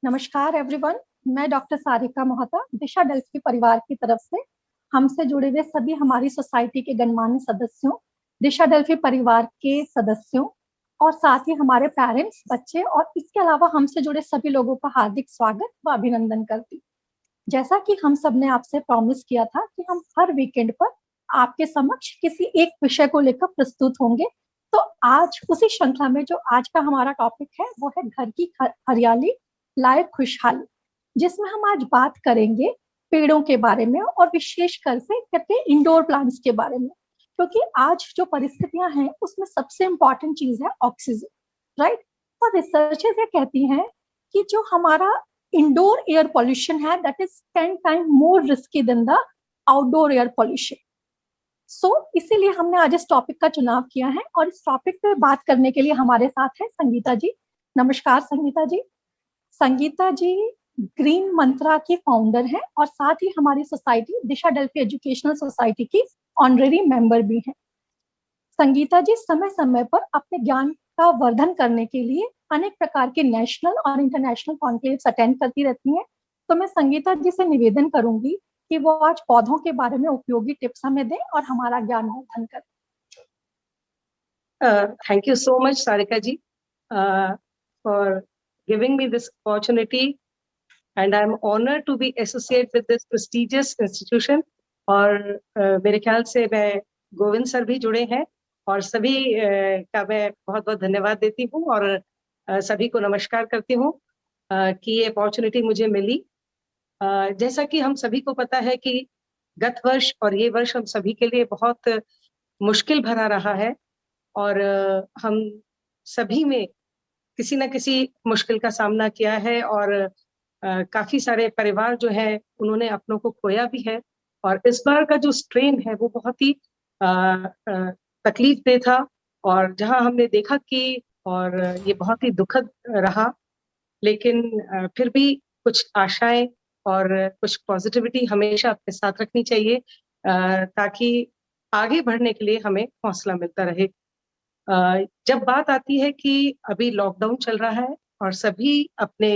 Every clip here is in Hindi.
नमस्कार एवरीवन। मैं डॉक्टर सारिका मोहता दिशा डेल्फी परिवार की तरफ से हमसे जुड़े हुए सभी हमारी सोसाइटी के गणमान्य सदस्यों, दिशा डेल्फी परिवार के सदस्यों और साथ ही हमारे पेरेंट्स, बच्चे और इसके अलावा हमसे जुड़े सभी लोगों का हार्दिक स्वागत व अभिनंदन करती हूँ। जैसा कि हम सब ने आपसे प्रॉमिस किया था कि हम हर वीकेंड पर आपके समक्ष किसी एक विषय को लेकर प्रस्तुत होंगे, तो आज उसी श्रृंखला में जो आज का हमारा टॉपिक है वो है घर की हरियाली लाए खुशहाली, जिसमें हम आज बात करेंगे पेड़ों के बारे में और विशेष कर से करके इंडोर प्लांट्स के बारे में, क्योंकि आज जो परिस्थितियां हैं उसमें सबसे इंपॉर्टेंट चीज है ऑक्सीजन, राइट। और रिसर्चेस ये कहती हैं कि जो हमारा इंडोर एयर पॉल्यूशन है that is 10 time more risky than the outdoor air pollution. So इसीलिए हमने आज इस टॉपिक का चुनाव किया है और इस टॉपिक पे बात करने के लिए हमारे साथ है संगीता जी। नमस्कार संगीता जी। संगीता जी ग्रीन मंत्रा की फाउंडर हैं और साथ ही हमारी सोसाइटी दिशा डेल्फी एजुकेशनल सोसाइटी की ऑनरेरी मेंबर भी हैं। संगीता जी समय समय पर अपने ज्ञान का वर्धन करने के लिए अनेक प्रकार के नेशनल और इंटरनेशनल कॉन्क्लेव्स अटेंड करती रहती हैं। तो मैं संगीता जी से निवेदन करूंगी कि वो आज पौधों के बारे में उपयोगी टिप्स हमें दें और हमारा ज्ञान वर्धन करें। Thank you so much, Sarika ji, for giving me this opportunity, and I'm honored to be associated with this prestigious institution. और मेरे ख्याल से मैं गोविंद सर भी जुड़े हैं और सभी का मैं बहुत बहुत धन्यवाद देती हूँ और सभी को नमस्कार करती हूँ कि ये अपॉर्चुनिटी मुझे मिली। जैसा कि हम सभी को पता है कि गत वर्ष और ये वर्ष हम सभी के लिए बहुत मुश्किल भरा रहा है और हम सभी में किसी न किसी मुश्किल का सामना किया है और काफी सारे परिवार जो है उन्होंने अपनों को खोया भी है। और इस बार का जो स्ट्रेन है वो बहुत ही तकलीफ दे था और जहां हमने देखा कि और ये बहुत ही दुखद रहा, लेकिन फिर भी कुछ आशाएं और कुछ पॉजिटिविटी हमेशा अपने साथ रखनी चाहिए ताकि आगे बढ़ने के लिए हमें हौसला मिलता रहे। जब बात आती है कि अभी लॉकडाउन चल रहा है और सभी अपने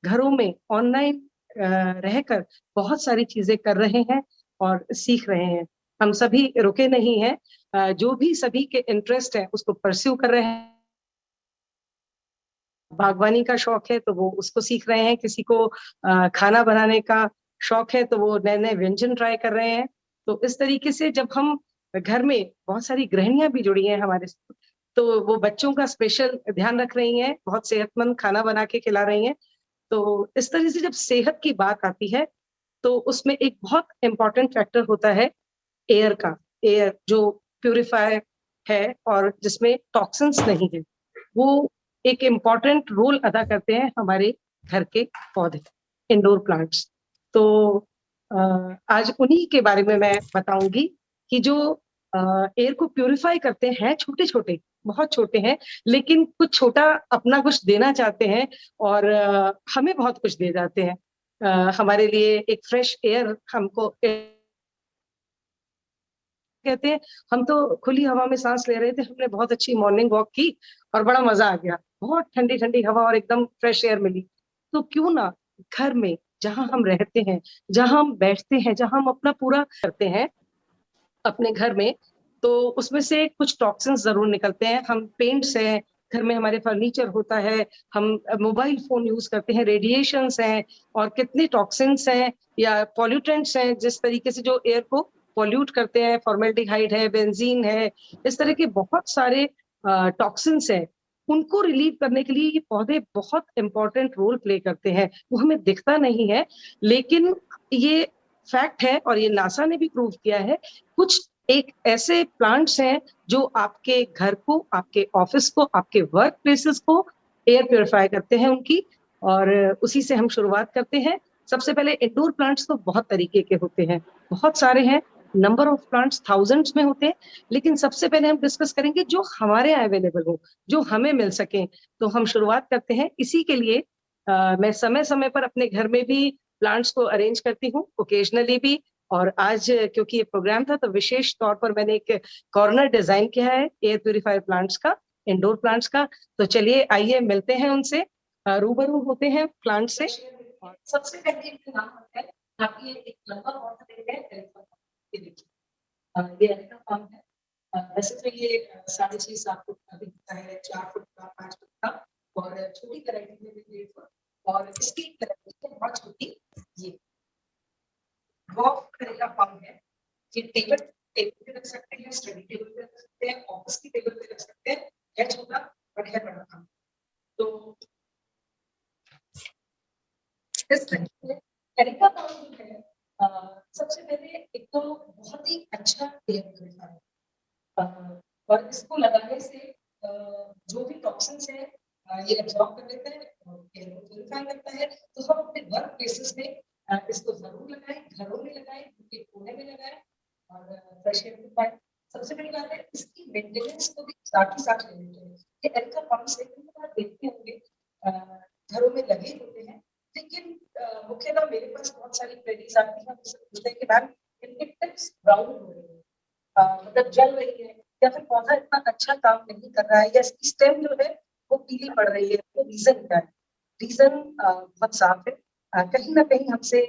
घरों में ऑनलाइन रहकर बहुत सारी चीजें कर रहे हैं और सीख रहे हैं, हम सभी रुके नहीं हैं। जो भी सभी के इंटरेस्ट है उसको परस्यू कर रहे हैं। बागवानी का शौक है तो वो उसको सीख रहे हैं, किसी को खाना बनाने का शौक है तो वो नए नए व्यंजन ट्राई कर रहे हैं। तो इस तरीके से जब हम घर में बहुत सारी गृहिणियां भी जुड़ी हैं हमारे, तो वो बच्चों का स्पेशल ध्यान रख रही हैं, बहुत सेहतमंद खाना बना के खिला रही हैं। तो इस तरह से जब सेहत की बात आती है तो उसमें एक बहुत इम्पॉर्टेंट फैक्टर होता है एयर का। एयर जो प्यूरिफायर है और जिसमें टॉक्सिन्स नहीं है, वो एक इम्पॉर्टेंट रोल अदा करते हैं हमारे घर के पौधे, इंडोर प्लांट्स। तो आज उन्हीं के बारे में मैं बताऊंगी कि जो एयर को प्यूरिफाई करते हैं, छोटे छोटे बहुत छोटे हैं, लेकिन कुछ छोटा अपना कुछ देना चाहते हैं और हमें बहुत कुछ दे जाते हैं। हमारे लिए एक फ्रेश एयर हमको कहते हैं। हम तो खुली हवा में सांस ले रहे थे, हमने बहुत अच्छी मॉर्निंग वॉक की और बड़ा मजा आ गया, बहुत ठंडी ठंडी हवा और एकदम फ्रेश एयर मिली। तो क्यों ना घर में जहां हम रहते हैं, जहां हम बैठते हैं, जहां हम अपना पूरा करते हैं अपने घर में, तो उसमें से कुछ टॉक्सिन्स जरूर निकलते हैं। हम पेंट्स हैं, घर में हमारे फर्नीचर होता है, हम मोबाइल फोन यूज करते हैं, रेडिएशंस हैं और कितने टॉक्सिन्स हैं या पॉल्यूटेंट्स हैं जिस तरीके से जो एयर को पॉल्यूट करते हैं। फॉर्मेल्डिहाइड है, बेंजीन है, इस तरह के बहुत सारे टॉक्सिन्स हैं। उनको रिलीव करने के लिए ये पौधे बहुत इंपॉर्टेंट रोल प्ले करते हैं। वो हमें दिखता नहीं है, लेकिन ये फैक्ट है और ये नासा ने भी प्रूव किया है। कुछ एक ऐसे प्लांट्स हैं जो आपके घर को, आपके ऑफिस को, आपके वर्क प्लेसेस को एयर प्योरीफाई करते हैं उनकी, और उसी से हम शुरुआत करते हैं। सबसे पहले इंडोर प्लांट्स तो बहुत तरीके के होते हैं, बहुत सारे हैं, नंबर ऑफ प्लांट्स थाउजेंड्स में होते हैं, लेकिन सबसे पहले हम डिस्कस करेंगे जो हमारे यहाँ अवेलेबल हो, जो हमें मिल सके। तो हम शुरुआत करते हैं। इसी के लिए मैं समय समय पर अपने घर में भी प्लांट्स को अरेंज करती हूँ, ओकेजनली भी। और आज क्योंकि ये प्रोग्राम था तो विशेष तौर पर मैंने एक कॉर्नर डिजाइन किया है एयर प्यूरिफायर प्लांट्स का, इंडोर प्लांट्स का। तो चलिए आइए मिलते हैं उनसे। रूबरू होते हैं प्लांट से। और सबसे पहले इनका नाम होता है, आप ये एक लंबा पौधा देखते हैं, एरिका पाम। ये देखिए, ये एरिका पाम है। वैसे तो ये 6.5-7 फुट का भी होता है, 4 फुट का, 5 फुट का, और छोटी वैरायटी में भी 1.5 फुट। और इसकी वैरायटी है बहुत छोटी, ये ड्वार्फ एरिका पाम है। ये टेबल पे रख सकते हैं, स्टडी टेबल पे रख सकते हैं, ऑफिस की टेबल पे रख सकते हैं। है छोटा और है बड़ा पाम। तो इस तरीके से एरिका पाम जो है, सबसे पहले एक तो बहुत ही अच्छा पेड़ होता है, और इसको लगाने से जो भी टॉक्सिन्स है ये एब्जॉर्ब कर लेता है और एयर को प्यूरिफाई करता है। तो हम अपने वर्क प्लेसेस में इसको जरूर लगाएं, घरों में लगाएं, उनके कोने में लगाएं, और फ्रेश एयर को पाएं। सबसे बड़ी बात है, इसकी मेंटेनेंस को भी साथ ही साथ लेनी चाहिए। ये एरिका पाम से आप देखते होंगे घरों में लगे होते हैं, लेकिन मुख्यतः मेरे पास बहुत सारी क्वेरीज आती हैं, मुझसे पूछते हैं कि मैम इनके टिप्स ब्राउन हो रही है, मतलब जल रही है, या फिर पौधा इतना अच्छा काम नहीं कर रहा है, या इसकी स्टेम जो है वो पीली पड़ रही है। तो रीजन क्या है? रीजन बहुत साफ है। कहीं ना कहीं हमसे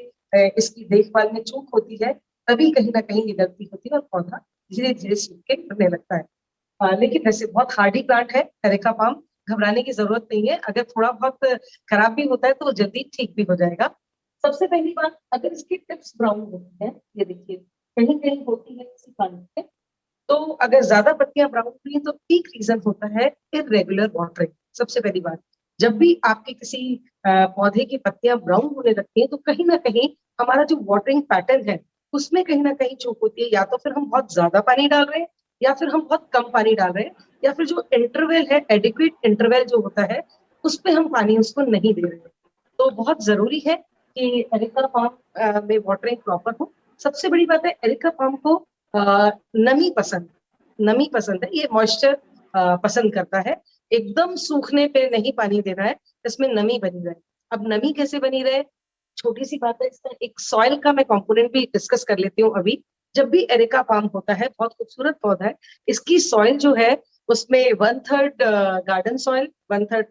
इसकी देखभाल में चूक होती है, तभी कहीं ना कहीं ये गलती होती है और पौधा धीरे धीरे सूख के मरने लगता है। लेकिन वैसे बहुत हार्डी प्लांट है एरिका पाम, घबराने की जरूरत नहीं है। अगर थोड़ा बहुत खराब भी होता है तो वो जल्दी ठीक भी हो जाएगा। सबसे पहली बात, अगर इसकी टिप्स ब्राउन होती है, ये देखिए कहीं कहीं होती है किसी पानी में, तो अगर ज्यादा पत्तियां ब्राउन हुई हैं तो एक रीजन होता है इरेगुलर वाटरिंग। सबसे पहली बात, जब भी आपके किसी पौधे की पत्तियां ब्राउन होने लगती हैं तो कहीं ना कहीं हमारा जो वाटरिंग पैटर्न है उसमें कहीं ना कहीं चूक होती है। या तो फिर हम बहुत ज्यादा पानी डाल रहे हैं, या फिर हम बहुत कम पानी डाल रहे हैं, या फिर जो इंटरवल है, एडिक्वेट इंटरवल जो होता है, उस पर हम पानी उसको नहीं दे रहे हैं। तो बहुत जरूरी है कि एरिका पाम में वाटरिंग प्रॉपर हो। सबसे बड़ी बात है, एरिका पाम को नमी पसंद, नमी पसंद है, ये मॉइस्चर पसंद करता है। एकदम सूखने पे नहीं पानी देना है, इसमें नमी बनी रहे। अब नमी कैसे बनी रहे, छोटी सी बात है, इसका एक सॉइल का मैं कंपोनेंट भी डिस्कस कर लेती हूँ अभी। जब भी एरिका पाम होता है, बहुत खूबसूरत पौधा है, इसकी सॉइल जो है उसमें 1/3 गार्डन सॉइल, 1/3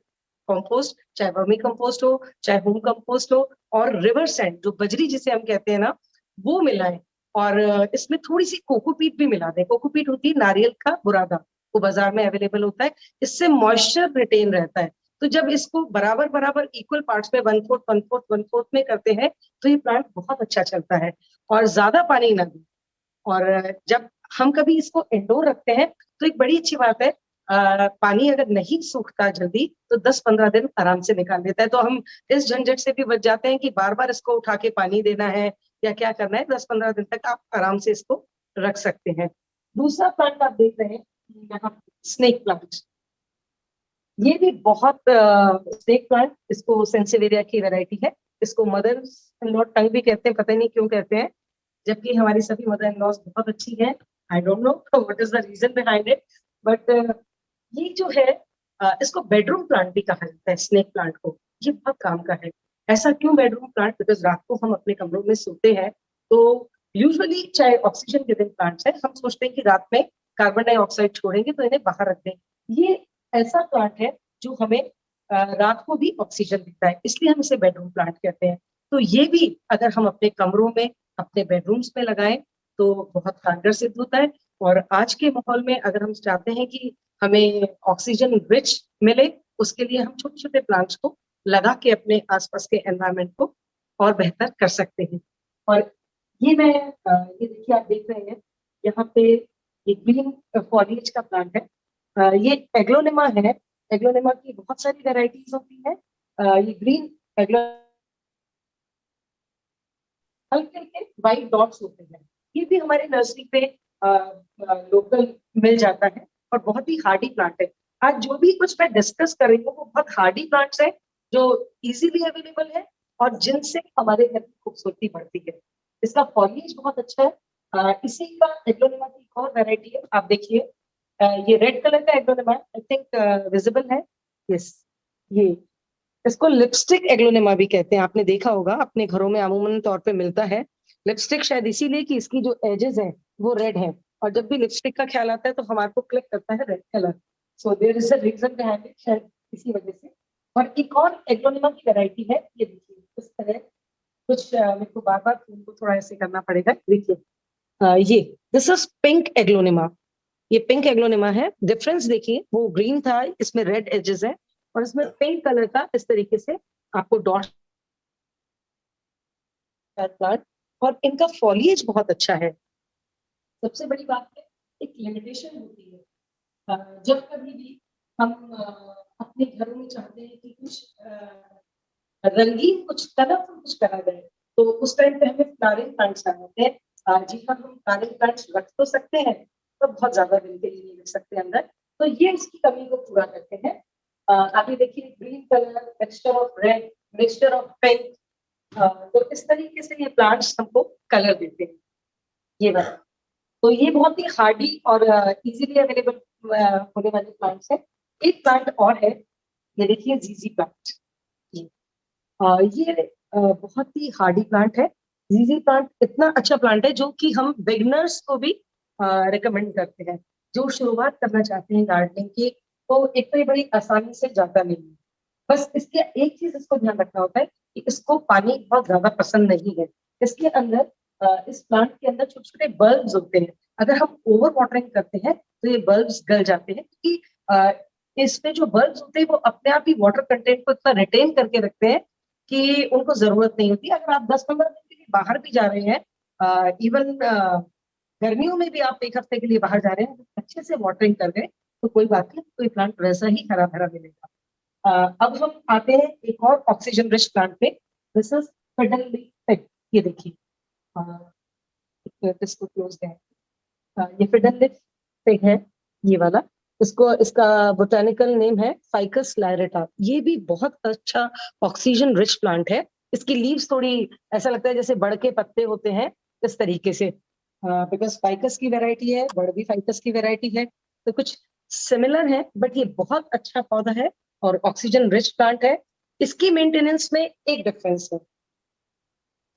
कंपोस्ट, चाहे वर्मी कंपोस्ट हो, चाहे होम कंपोस्ट हो, और रिवर सैंड जो बजरी जिसे हम कहते हैं ना, वो मिलाएं। और इसमें थोड़ी सी कोकोपीट भी मिला दें। कोकोपीट होती है नारियल का बुरादा, वो बाजार में अवेलेबल होता है। इससे मॉइस्चर रिटेन रहता है। तो जब इसको बराबर बराबर इक्वल पार्ट्स में 1/4 1/4 1/4 में करते हैं तो ये प्लांट बहुत अच्छा चलता है। और ज्यादा पानी ना दें। और जब हम कभी इसको इंडोर रखते हैं तो एक बड़ी अच्छी बात है, पानी अगर नहीं सूखता जल्दी तो 10-15 दिन आराम से निकाल लेता है। तो हम इस झंझट से भी बच जाते हैं कि बार बार इसको उठा के पानी देना है या क्या करना है। 10-15 दिन तक आप आराम से इसको रख सकते हैं। दूसरा प्लांट आप देख रहे हैं यहाँ, स्नेक प्लांट। ये भी बहुत स्नेक प्लांट, इसको सेंसिवेरिया की वैरायटी है। इसको मदर इन लॉ टंग भी कहते हैं, पता नहीं क्यों कहते हैं, जबकि हमारी सभी मदर इन लॉज बहुत अच्छी हैं। I don't know what is the reason behind it, but ये जो है इसको बेडरूम प्लांट भी कहा जाता है, स्नेक प्लांट को। ये बहुत काम का है। ऐसा क्यों बेडरूम प्लांट? बिकॉज रात को हम अपने कमरों में सोते हैं, तो यूजुअली चाहे ऑक्सीजन गिविंग प्लांट्स है, हम सोचते हैं कि रात में कार्बन डाइऑक्साइड छोड़ेंगे तो इन्हें बाहर रख दें। ये ऐसा प्लांट है जो हमें रात को भी ऑक्सीजन देता है, इसलिए हम इसे बेडरूम प्लांट कहते हैं। तो ये भी अगर हम अपने कमरों में, अपने बेडरूम्स में लगाएं तो बहुत कारगर सिद्ध होता है। और आज के माहौल में अगर हम चाहते हैं कि हमें ऑक्सीजन रिच मिले, उसके लिए हम छोटे छोटे प्लांट्स को लगा के अपने आसपास के एनवायरनमेंट को और बेहतर कर सकते हैं। और ये मैं ये देखिए, आप देख रहे हैं यहाँ पे ये ग्रीन फॉलिएज का प्लांट है। ये एग्लोनिमा है। एग्लोनिमा की बहुत सारी वेराइटीज होती है। ये ग्रीन एग्लो हल्के हल्के वाइट डॉट्स होते हैं। ये भी हमारे नर्सरी पे लोकल मिल जाता है और बहुत ही हार्डी प्लांट है। आज जो भी कुछ मैं डिस्कस कर रही हूँ वो बहुत हार्डी प्लांट्स है जो इजीली अवेलेबल है और जिनसे हमारे घर की खूबसूरती बढ़ती है। इसका फॉलिएज बहुत अच्छा है। इसी का एग्लोनिमा की एक और वेराइटी है, आप देखिए। ये रेड कलर का एग्लोनिमा, आई थिंक विजिबल है। यस, ये इसको लिपस्टिक एग्लोनिमा भी कहते हैं। आपने देखा होगा, अपने घरों में अमूमन तौर पे मिलता है। लिपस्टिक शायद इसीलिए कि इसकी जो एजेस हैं वो रेड है, और जब भी लिपस्टिक का ख्याल आता है तो हमारे को क्लिक करता है red colour. So there is a reason behind it, शायद इसी वजह से। और एक और एग्लोनिमा की वैरायटी है, ये देखिए इस तरह कुछ मेरे को बार बार फोन को थोड़ा ऐसे करना पड़ेगा, देखिए ये दिस इज पिंक एग्लोनिमा। ये पिंक एग्लोनिमा है। डिफरेंस देखिए, वो ग्रीन था, इसमें रेड एजेस है, और इसमें पिंक कलर का इस तरीके से आपको डॉट प्लांट, और इनका फॉलिएज बहुत अच्छा है। सबसे बड़ी बात है, एक लिमिटेशन होती है। जब कभी भी हम अपने घरों में चाहते हैं कि कुछ रंगीन, कुछ कलरफुल कुछ करा जाए, तो उस टाइम पे हमें फ्लावरिंग प्लांट्स लगाते हैं। जी हाँ, हम फ्लावरिंग प्लांट्स रख तो सकते हैं, तो बहुत ज्यादा दिन के लिए नहीं रख सकते अंदर, तो ये इसकी कमी को पूरा करते हैं। अभी देखिए green colour, mixture of red, mixture of pink, तो इस तरीके से ये प्लांट्स हमको कलर देते हैं, ये वाला। तो ये बहुत ही हार्डी और इजीली अवेलेबल होने वाले प्लांट्स है। एक प्लांट और है, ये देखिए जीजी प्लांट। ये बहुत ही हार्डी प्लांट है। जीजी प्लांट इतना अच्छा प्लांट है जो कि हम बिगनर्स को भी रिकमेंड करते हैं, जो शुरुआत करना चाहते हैं गार्डनिंग की। तो एक तो ये बड़ी आसानी से जाता नहीं है, बस इसके एक चीज इसको ध्यान रखना होता है कि इसको पानी बहुत ज्यादा पसंद नहीं है। इसके अंदर इस प्लांट के अंदर छोटे छोटे बल्ब्स होते हैं। अगर हम ओवर वाटरिंग करते हैं तो ये बल्ब्स गल जाते हैं, क्योंकि इसमें जो बल्ब्स होते हैं वो अपने आप ही वाटर कंटेंट को इतना रिटेन करके रखते हैं कि उनको जरूरत नहीं होती। अगर आप 10-15 दिन के लिए बाहर भी जा रहे हैं, इवन गर्मियों में भी आप 1 हफ्ते के लिए बाहर जा रहे हैं, अच्छे से वाटरिंग कर रहे हैं, तो कोई बात नहीं, तो ये प्लांट वैसा ही हरा भरा मिलेगा। अब हम आते हैं एक और ऑक्सीजन रिच प्लांट पे। This is fiddle leaf fig. ये देखिए, इसको क्लोज है। ये फिडल लीफ फिग है, ये वाला। इसको, इसका बोटानिकल नेम है फाइकस लैरेटा। ये भी बहुत अच्छा ऑक्सीजन रिच प्लांट है। इसकी लीव्स थोड़ी ऐसा लगता है जैसे बड़ के पत्ते होते हैं, इस तरीके से, बिकॉज फाइकस की वैरायटी है, बड़ भी फाइकस की वैरायटी है, तो कुछ सिमिलर है, बट ये बहुत अच्छा पौधा है और ऑक्सीजन रिच प्लांट है। इसकी मेंटेनेंस में एक डिफरेंस है।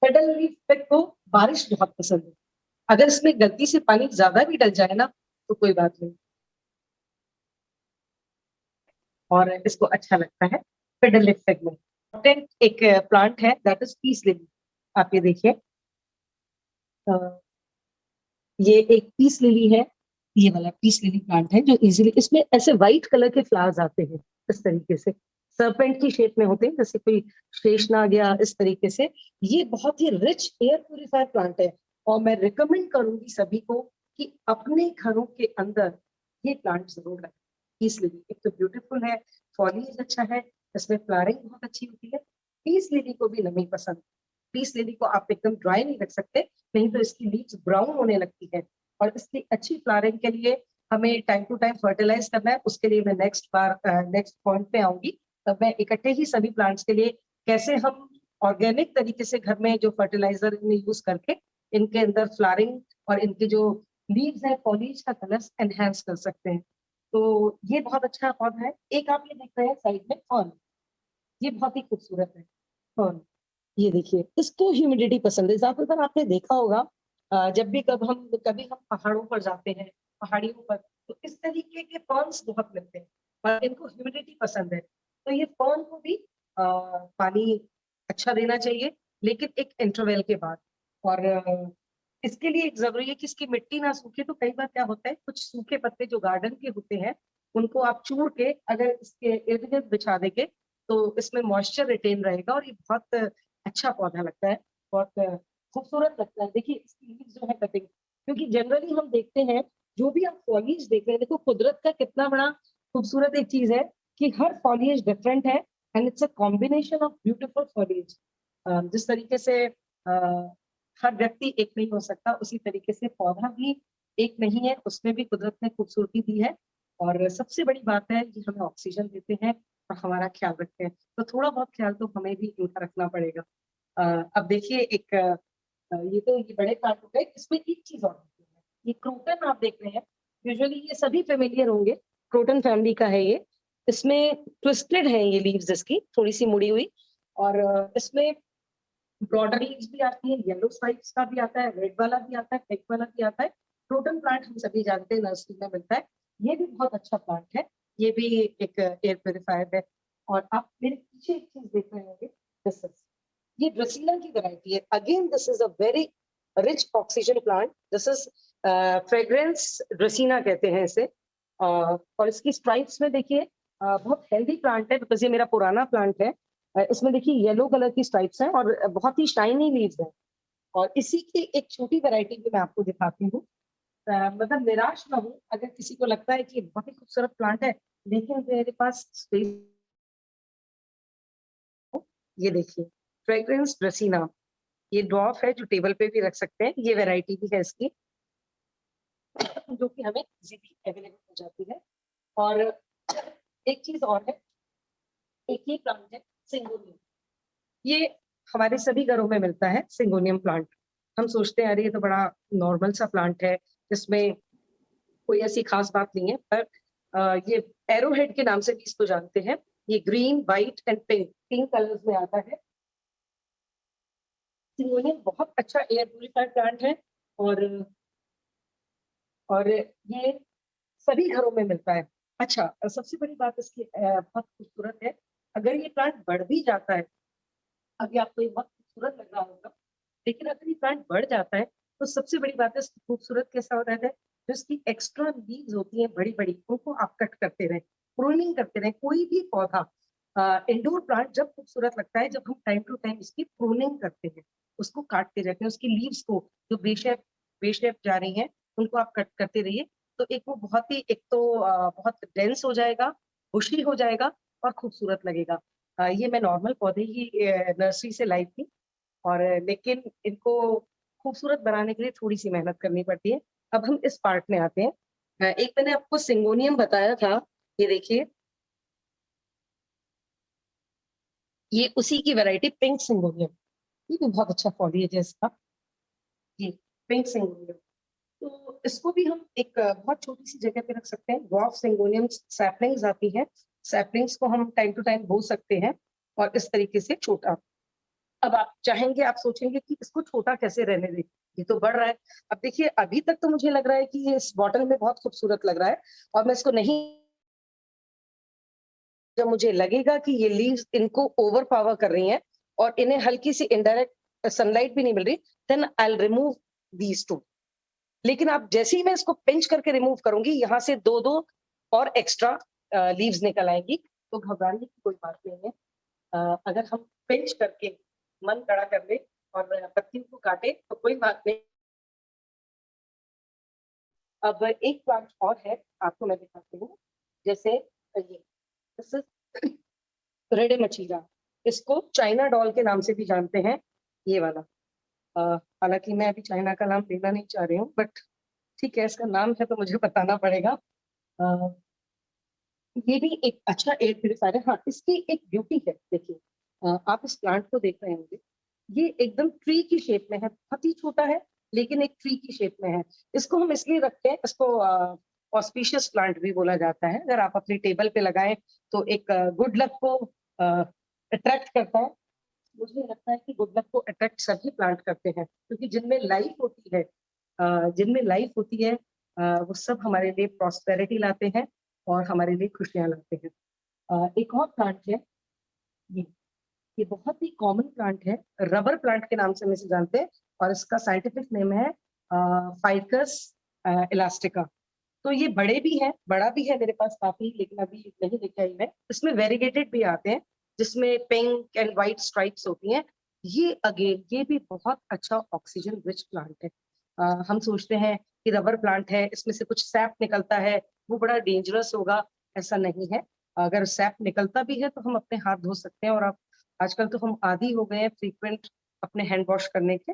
फिडल लीफ फिग को बारिश बहुत पसंद है। अगर इसमें गलती से पानी ज्यादा भी डल जाए ना, तो कोई बात नहीं, और इसको अच्छा लगता है। फिडल लीफ फिग में एक प्लांट है, दैट इज पीस लिली। आप ये देखिए, ये एक पीस लिली है। ये वाला पीस लिली प्लांट है जो इजीली, इसमें ऐसे व्हाइट कलर के फ्लावर्स आते हैं इस तरीके से, सरपेंट की शेप में होते हैं, जैसे कोई शेषनाग या इस तरीके से। ये बहुत ही रिच एयर प्यूरिफायर प्लांट है, और मैं रिकमेंड करूंगी सभी को कि अपने घरों के अंदर ये प्लांट जरूर रखें। पीस लिली एक तो ब्यूटीफुल है, फॉलिएज अच्छा है, इसमें फ्लावरिंग बहुत अच्छी होती है। पीस लिली को भी नमी पसंद। पीस लिली को आप एकदम ड्राई नहीं रख सकते, नहीं तो इसकी लीव्स ब्राउन होने लगती है। और इसकी अच्छी फ्लावरिंग के लिए हमें टाइम टू टाइम फर्टिलाइज करना है। उसके लिए मैं नेक्स्ट पॉइंट पे आऊंगी, तब मैं इकट्ठे ही सभी प्लांट्स के लिए कैसे हम ऑर्गेनिक तरीके से घर में जो फर्टिलाइजर यूज करके इनके अंदर फ्लावरिंग और इनके जो लीव्स है, फॉलिएज का कलर एनहेंस कर सकते हैं। तो ये बहुत अच्छा पौधा है। एक आप ये देख रहे हैं साइड में फर्न, ये बहुत ही खूबसूरत है फर्न। ये देखिए, इसको ह्यूमिडिटी पसंद है। ज्यादातर आपने देखा होगा, जब भी कभी हम पहाड़ों पर जाते हैं, पहाड़ियों पर, तो इस तरीके के फर्न्स बहुत मिलते हैं, और इनको ह्यूमिडिटी पसंद है। तो ये फर्न को भी पानी अच्छा देना चाहिए, लेकिन एक इंटरवल के बाद। और इसके लिए एक जरूरी है कि इसकी मिट्टी ना सूखे। तो कई बार क्या होता है, कुछ सूखे पत्ते जो गार्डन के होते हैं, उनको आप चूर के अगर इसके इर्द गिर्द बिछा देंगे, तो इसमें मॉइस्चर रिटेन रहेगा, और ये बहुत अच्छा पौधा लगता है, बहुत खूबसूरत लगता है। देखिए इसकी लीव्स जो है कटिंग, क्योंकि जनरली हम देखते हैं, जो भी हम फॉलिएज देख रहे हैं, देखो कुदरत का कितना बड़ा खूबसूरत एक चीज है कि हर फॉलिएज डिफरेंट है, and it's a combination of beautiful foliage. जिस तरीके से हर व्यक्ति एक नहीं हो सकता, उसी तरीके से पौधा भी एक नहीं है, उसमें भी कुदरत ने खूबसूरती दी है। और सबसे बड़ी बात है कि हमें ऑक्सीजन देते हैं और हमारा ख्याल रखते हैं, तो थोड़ा बहुत ख्याल तो हमें भी इनका रखना पड़ेगा। अब देखिए एक ये बड़े प्लांट हो गए, इसमें एक चीज और होती है, ये क्रोटन आप देख रहे हैं। यूजुअली ये सभी फेमिलियर होंगे, क्रोटन फैमिली का है ये। इसमें ट्विस्टेड है ये लीव्स, इसकी थोड़ी सी मुड़ी हुई, और इसमें ब्रॉडर लीव्स भी आती है, येलो स्ट्राइप्स का भी आता है, रेड वाला भी आता है, पिंक वाला भी आता है। क्रोटन प्लांट हम सभी जानते हैं, नर्सरी में मिलता है। ये भी बहुत अच्छा प्लांट है, ये भी एक एयर प्योरीफायर है। और आप मेरे पीछे एक चीज देख रहे होंगे, दिस इज, ये ड्रेसिना की वैरायटी है। Again this is a very rich oxygen plant. This is fragrance ड्रेसिना कहते हैं इसे। और इसकी स्ट्राइप्स में देखिए, बहुत हेल्दी प्लांट है, बिकॉज ये मेरा पुराना प्लांट है। इसमें देखिए येलो कलर की स्ट्राइप्स हैं और बहुत ही शाइनी लीव्स हैं। और इसी की एक छोटी वैरायटी भी मैं आपको दिखाती हूँ। मतलब निराश ना हो अगर किसी को लगता है कि ये बहुत ही खूबसूरत प्लांट है, लेकिन मेरे पास स्पेस, ये देखिए, फ्रेग्रेंस ड्रेसिना, ये ड्वार्फ है जो टेबल पे भी रख सकते हैं। ये वैरायटी भी है इसकी, जो कि हमें इजीली अवेलेबल हो जाती है। और एक चीज और है, एक ये प्लांट है सिंगोनियम। ये हमारे सभी घरों में मिलता है सिंगोनियम प्लांट। हम सोचते हैं अरे ये तो बड़ा नॉर्मल सा प्लांट है, इसमें कोई ऐसी खास बात नहीं है, पर ये एरोहेड के नाम से भी इसको जानते हैं। ये green, white and pink, 3 colours में आता है। सिंगोनियम बहुत अच्छा एयर प्यूरिफायर प्लांट है, और ये सभी घरों में मिलता है। अच्छा, सबसे बड़ी बात इसकी बहुत खूबसूरत है, अगर ये प्लांट बढ़ भी जाता है, अभी आपको ये बहुत खूबसूरत लग रहा होगा, लेकिन अगर ये प्लांट बढ़ जाता है तो सबसे बड़ी बात है इसकी खूबसूरत कैसा हो रहा है, जो इसकी एक्स्ट्रा लीव्स होती हैं बड़ी बड़ी, उनको आप कट करते रहें, प्रूनिंग करते रहें। कोई भी पौधा, इंडोर प्लांट जब खूबसूरत लगता है जब हम टाइम टू टाइम उसकी प्रूनिंग करते हैं, उसको काटते रहते हैं, उसकी लीव्स को जो बेशेप जा रही हैं उनको आप कट करते रहिए। तो एक वो बहुत ही, एक तो बहुत डेंस हो जाएगा, बुशी हो जाएगा और खूबसूरत लगेगा। ये मैं नॉर्मल पौधे ही नर्सरी से लाई थी, और लेकिन इनको खूबसूरत बनाने के लिए थोड़ी सी मेहनत करनी पड़ती है। अब हम इस पार्ट में आते हैं। एक मैंने आपको सिंगोनियम बताया था, ये देखिए, ये उसी की वैरायटी पिंक सिंगोनियम। ये भी बहुत अच्छा फॉलिएज है इसका, ये पिंक सिंगोनियम। तो इसको भी हम एक बहुत छोटी सी जगह पे रख सकते हैं। ड्वार्फ सिंगोनियम सैपलिंग्स आती है, सैपलिंग्स को हम टाइम टू टाइम बो सकते हैं, और इस तरीके से छोटा। अब आप चाहेंगे, आप सोचेंगे कि इसको छोटा कैसे रहने दें, ये तो बढ़ रहा है। अब देखिए, अभी तक तो मुझे लग रहा है कि ये इस बॉटल में बहुत खूबसूरत लग रहा है, और मैं इसको नहीं, जब मुझे लगेगा कि ये लीव्स इनको ओवर पावर कर रही हैं और इन्हें हल्की सी इनडायरेक्ट सनलाइट भी नहीं मिल रही, then I will remove these two. लेकिन आप जैसे ही मैं इसको पिंच करके रिमूव करूंगी, यहाँ से 2-2 और एक्स्ट्रा लीव्स निकल आएंगी। तो घबराने की कोई बात नहीं है। अगर हम पिंच करके मन कड़ा कर ले और पत्तियों को काटे तो कोई बात नहीं। अब एक प्लांट और है, आपको मैं दिखाती हूँ। जैसे ये रेड मचीरा, इसको चाइना डॉल के नाम से भी जानते हैं, ये वाला। हालांकि मैं अभी चाइना का नाम लेना नहीं चाह रही हूँ, बट ठीक है, इसका नाम है तो मुझे बताना पड़ेगा। अ, ये भी एक अच्छा एयर प्यूरिफायर है। हाँ, इसकी एक ब्यूटी है, देखिए, आप इस प्लांट को देख रहे होंगे, ये एकदम ट्री की शेप में है, बहुत ही छोटा है लेकिन एक ट्री की शेप में है। इसको हम इसलिए रखते हैं, इसको ऑस्पिशियस प्लांट भी बोला जाता है। अगर आप अपनी टेबल पे लगाएं तो एक गुड लक को अट्रैक्ट करता है। मुझे लगता है कि गुड लक को अट्रैक्ट सभी प्लांट करते हैं, क्योंकि जिनमें लाइफ होती है, जिनमें लाइफ होती है, वो सब हमारे लिए प्रॉस्पेरिटी लाते हैं और हमारे लिए खुशियां लाते हैं। एक और प्लांट है, ये ये बहुत ही कॉमन प्लांट है, रबर प्लांट के नाम से हम इसे जानते हैं, और इसका साइंटिफिक नेम है फाइकस इलास्टिका। तो ये बड़े भी हैं, बड़ा भी है मेरे पास काफी, लेकिन अभी नहीं लेके आई मैं। इसमें वेरीगेटेड भी आते हैं, जिसमें पिंक एंड व्हाइट स्ट्राइप्स होती हैं। ये अगेन, ये भी बहुत अच्छा ऑक्सीजन रिच प्लांट है। हम सोचते हैं कि रबर प्लांट है, इसमें से कुछ सैप निकलता है, वो बड़ा डेंजरस होगा। ऐसा नहीं है। अगर सैप निकलता भी है तो हम अपने हाथ धो सकते हैं, और आप आजकल तो हम आदी हो गए हैं फ्रीक्वेंट अपने हैंड वॉश करने के।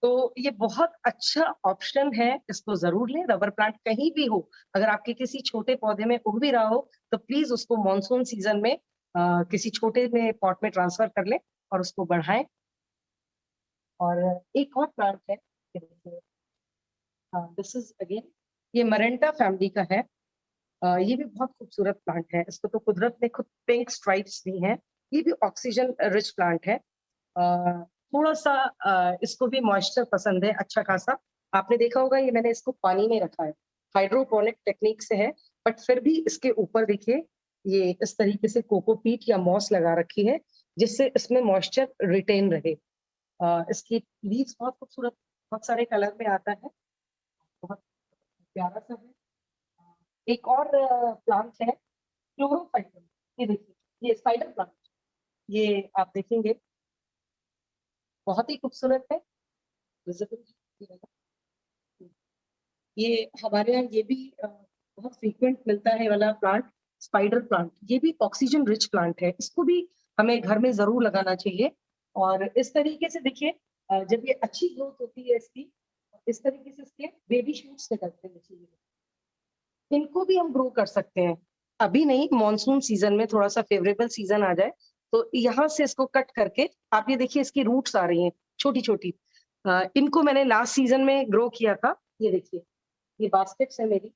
तो ये बहुत अच्छा ऑप्शन है, इसको जरूर लें। रबर प्लांट कहीं भी हो, अगर आपके किसी छोटे पौधे में उग भी रहा हो, तो प्लीज उसको मॉनसून सीजन में किसी छोटे में पॉट में ट्रांसफर कर लें और उसको बढ़ाएं। और एक और प्लांट है, दिस इज अगेन, ये मरेंटा फैमिली का है। ये भी बहुत खूबसूरत प्लांट है, इसको तो कुदरत ने खुद पिंक स्ट्राइप्स दी हैं। ये भी ऑक्सीजन रिच प्लांट है। थोड़ा सा इसको भी मॉइस्चर पसंद है अच्छा खासा। आपने देखा होगा, ये मैंने इसको पानी में रखा है, हाइड्रोपोनिक टेक्निक से है, बट फिर भी इसके ऊपर देखिए ये इस तरीके से कोकोपीट या मॉस लगा रखी है, जिससे इसमें मॉइस्चर रिटेन रहे। इसकी लीव्स बहुत खूबसूरत, बहुत सारे कलर में आता है, बहुत प्यारा सा है। एक और प्लांट है क्लोरोफाइटम, ये देखिए, ये स्पाइडर प्लांट, ये आप देखेंगे बहुत ही खूबसूरत है, विजिबल। ये हमारे यहाँ ये भी बहुत फ्रीक्वेंट मिलता है वाला प्लांट, स्पाइडर प्लांट। ये भी ऑक्सीजन रिच प्लांट है, इसको भी हमें घर में जरूर लगाना चाहिए। और इस तरीके से देखिए, जब ये अच्छी ग्रोथ होती है इसकी, इस तरीके से इसके बेबी शूट्स निकलते हैं चाहिए, इनको भी हम ग्रो कर सकते हैं। अभी नहीं, मॉनसून सीजन में थोड़ा सा फेवरेबल सीजन आ जाए तो यहाँ से इसको कट करके, आप ये देखिए इसकी रूट्स आ रही हैं छोटी छोटी। इनको मैंने लास्ट सीजन में ग्रो किया था। ये देखिए, ये बास्केट्स है मेरी,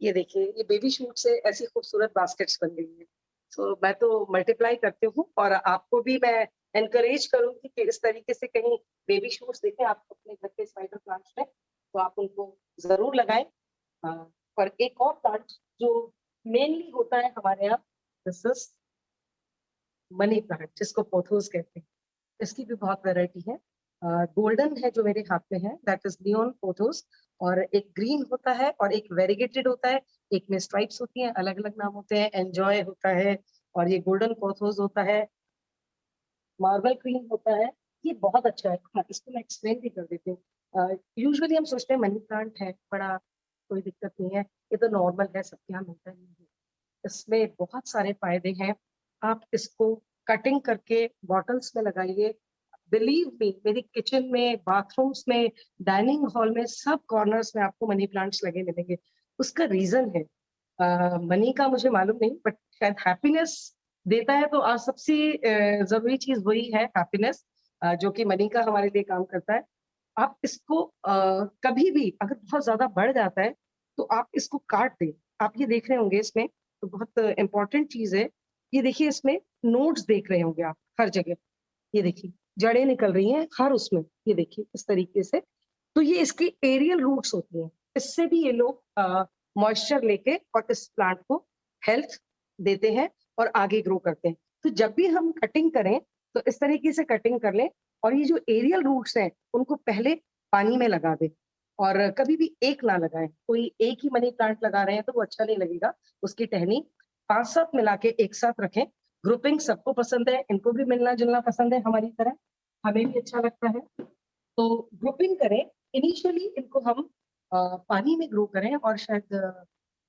ये देखिए, ये बेबी शूट से ऐसी खूबसूरत बास्केट्स बन गई है। तो मैं तो मल्टीप्लाई करती हूँ, और आपको भी मैं एनकरेज करूंगी कि इस तरीके से कहीं बेबी शूट्स देखें आप अपने घर के स्पाइडर प्लांट्स में, तो आप उनको जरूर लगाएं। और एक और प्लांट जो मेनली होता है हमारे यहाँ, दिस इज मनी प्लांट, जिसको पोथोस कहते हैं। इसकी भी बहुत वैरायटी है। गोल्डन है जो मेरे हाथ में है, दैट इज नियॉन पोथोस। और एक ग्रीन होता है और एक वेरीगेटेड होता है, एक में स्ट्राइप्स होती हैं, अलग अलग नाम होते हैं, एंजॉय होता है, और ये गोल्डन पोथोस होता है, मार्बल क्रीम होता है। ये बहुत अच्छा है। हाँ, इसको मैं एक्सप्लेन भी कर देती हूँ। यूजुअली हम सोचते हैं मनी प्लांट है बड़ा, कोई दिक्कत नहीं है, ये तो नॉर्मल है, सबके यहाँ मिलता ही है। इसमें बहुत सारे फायदे हैं। आप इसको कटिंग करके बॉटल्स में लगाइए। बिलीव मी, मेरी किचन में, बाथरूम्स में, डाइनिंग हॉल में, सब कॉर्नर्स में आपको मनी प्लांट्स लगे मिलेंगे। उसका रीजन है, मनी का मुझे मालूम नहीं, बट शायद हैप्पीनेस देता है। तो आज सबसे जरूरी चीज वही है, हैप्पीनेस, जो कि मनी का हमारे लिए काम करता है। आप इसको कभी भी अगर बहुत ज्यादा बढ़ जाता है तो आप इसको काट दें। आप ये देख रहे होंगे इसमें, तो बहुत इंपॉर्टेंट चीज है, ये देखिए इसमें नोड्स देख रहे होंगे आप हर जगह, ये देखिए जड़ें निकल रही हैं हर उसमें, ये देखिए इस तरीके से। तो ये इसकी एरियल रूट्स होती हैं, इससे भी ये लोग मॉइस्चर लेके और इस प्लांट को हेल्थ देते हैं और आगे ग्रो करते हैं। तो जब भी हम कटिंग करें तो इस तरीके से कटिंग कर लें, और ये जो एरियल रूट्स हैं उनको पहले पानी में लगा दें। और कभी भी एक ना लगाएं, कोई एक ही मनी प्लांट लगा रहे हैं तो वो अच्छा नहीं लगेगा, उसकी टहनी 5-7 मिला के एक साथ रखें। ग्रुपिंग सबको पसंद है, इनको भी मिलना जुलना पसंद है हमारी तरह, हमें भी अच्छा लगता है। तो ग्रुपिंग करें, इनिशियली इनको हम पानी में ग्रो करें, और शायद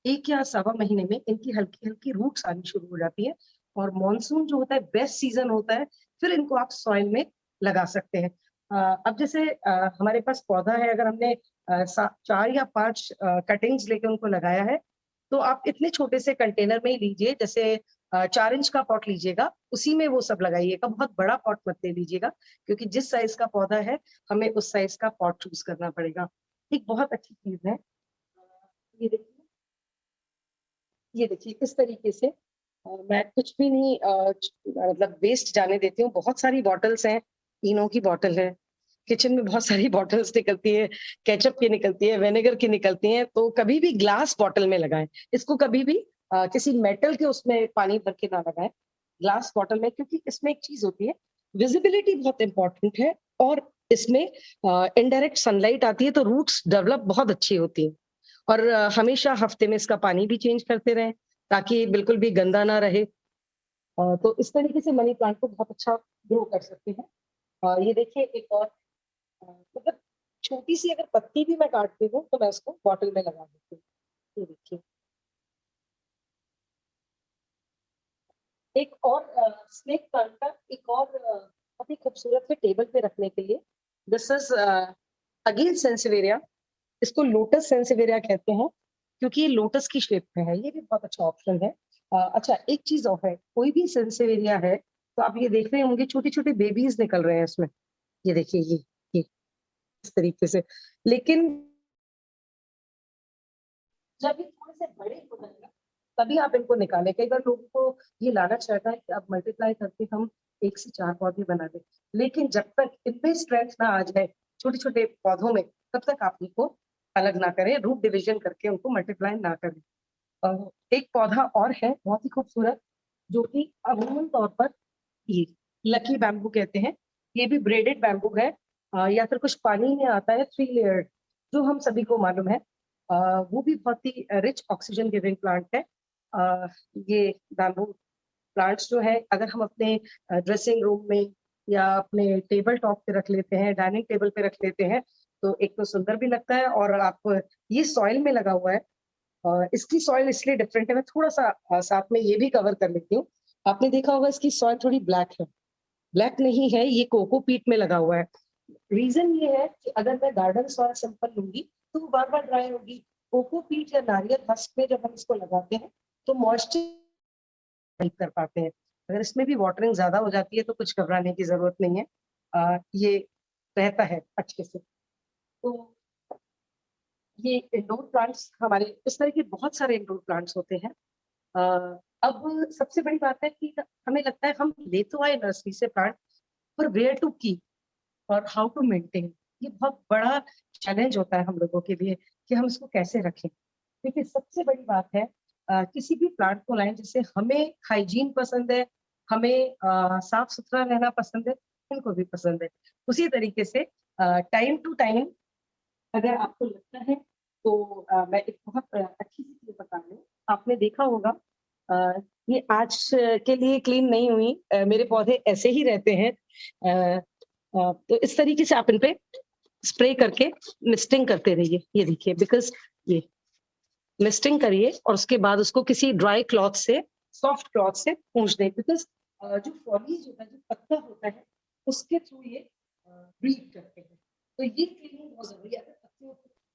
1 या 1.25 महीने में इनकी हल्की हल्की रूट्स आनी शुरू हो जाती है। और मॉनसून जो होता है बेस्ट सीजन होता है, फिर इनको आप सॉइल में लगा सकते हैं। अब जैसे हमारे पास पौधा है, अगर हमने 4 या 5 कटिंग्स लेके उनको लगाया है, तो आप इतने छोटे से कंटेनर में ही लीजिए, जैसे 4 इंच का पॉट लीजिएगा, उसी में वो सब लगाइएगा, बहुत बड़ा पॉट मत ले लीजिएगा, क्योंकि जिस साइज का पौधा है हमें उस साइज का पॉट चूज करना पड़ेगा। एक बहुत अच्छी चीज है, ये देखिए, ये देखिए इस तरीके से मैं कुछ भी नहीं मतलब वेस्ट जाने देती हूँ। बहुत सारी बॉटल्स हैं, इनो की बॉटल है, किचन में बहुत सारी बॉटल्स निकलती है, केचप की निकलती है, विनेगर की निकलती है, तो कभी भी ग्लास बॉटल में लगाएं। इसको कभी भी किसी मेटल के उसमें पानी भर के ना लगाएं, ग्लास बॉटल में, क्योंकि इसमें एक चीज होती है, विजिबिलिटी बहुत इंपॉर्टेंट है, और इसमें इनडायरेक्ट सनलाइट आती है तो रूट्स डेवलप बहुत अच्छी होती है। और हमेशा हफ्ते में इसका पानी भी चेंज करते रहें, ताकि बिल्कुल भी गंदा ना रहे। तो इस तरीके से मनी प्लांट को बहुत अच्छा ग्रो कर सकते हैं। और ये देखिए एक और, मतलब छोटी सी अगर पत्ती भी मैं काटती हूँ तो मैं उसको बॉटल में लगा देती हूँ। ये देखिए, एक और स्नेक प्लांट का एक और बहुत ही खूबसूरत है टेबल पे रखने के लिए, दिस इज अगेन सेंसिवेरिया। इसको लोटस सेंसिवेरिया कहते हैं, क्योंकि ये लोटस की शेप में है, ये भी बहुत अच्छा ऑप्शन है। अच्छा, एक चीज और है, कोई भी सेंसिवेरिया है तो आप ये देख रहे होंगे छोटे छोटे बेबीज निकल रहे हैं इसमें, ये देखिए, ये इस तरीके से। लेकिन जब ये थोड़े से बड़े हो जाएंगे तभी आप इनको निकालें। कई बार लोगों को ये लालच रहता है कि अब मल्टीप्लाई करके हम 1 से 4 पौधे बना दें, लेकिन जब तक इनमें स्ट्रेंथ ना आ जाए छोटे छोटे पौधों में, तब तक आप इनको अलग ना करें, रूट डिवीजन करके उनको मल्टीप्लाई ना करें। एक पौधा और है बहुत ही खूबसूरत, जो कि अमूमन तौर पर ये लकी बैम्बू कहते हैं। ये भी ब्रेडेड बैम्बू है, या फिर कुछ पानी में आता है 3 लेयर्ड, जो हम सभी को मालूम है। वो भी बहुत ही रिच ऑक्सीजन गिविंग प्लांट है। ये बैम्बू प्लांट्स जो है, अगर हम अपने ड्रेसिंग रूम में या अपने टेबल टॉप पे रख लेते हैं, डाइनिंग टेबल पे रख लेते हैं, तो एक तो सुंदर भी लगता है, और आप ये सॉइल में लगा हुआ है। इसकी सॉइल इसलिए डिफरेंट है, मैं थोड़ा सा साथ में ये भी कवर कर लेती हूँ। आपने देखा होगा इसकी सॉइल थोड़ी ब्लैक है, ब्लैक नहीं है, ये कोकोपीट में लगा हुआ है। रीजन ये है कि अगर मैं गार्डन सॉइल सिंपल लूंगी तो वो बार बार ड्राई होगी। कोकोपीट या नारियल हस्क में जब हम इसको लगाते हैं तो मॉइस्चर कर पाते हैं। अगर इसमें भी वाटरिंग ज्यादा हो जाती है तो कुछ घबराने की जरूरत नहीं है, ये रहता है अच्छे से। तो ये इंडोर प्लांट्स हमारे, इस तरह के बहुत सारे इंडोर प्लांट्स होते हैं। अब सबसे बड़ी बात है कि हमें लगता है हम ले तो आए नर्सरी से प्लांट, पर वेयर टू कीप और हाउ टू मेंटेन, ये बहुत बड़ा चैलेंज होता है हम लोगों के लिए कि हम इसको कैसे रखें। देखिए, सबसे बड़ी बात है, किसी भी प्लांट को लाएं, जैसे हमें हाइजीन पसंद है, हमें साफ सुथरा रहना पसंद है, इनको भी पसंद है। उसी तरीके से टाइम टू टाइम अगर आपको लगता है तो मैं एक बहुत अच्छी सी चीज बता रही हूँ। आपने देखा होगा, ये आज के लिए क्लीन नहीं हुई, मेरे पौधे ऐसे ही रहते हैं। तो इस तरीके से आप इन पे स्प्रे करके मिस्टिंग करते रहिए। ये देखिए, बिकॉज ये मिस्टिंग करिए और उसके बाद उसको किसी ड्राई क्लॉथ से, सॉफ्ट क्लॉथ से पूंछ दें, बिकॉज जो फॉलीज होता है, जो पत्ता होता है, उसके थ्रू ये ब्रीथ करते हैं। तो ये क्लीनिंग बहुत जरूरी है।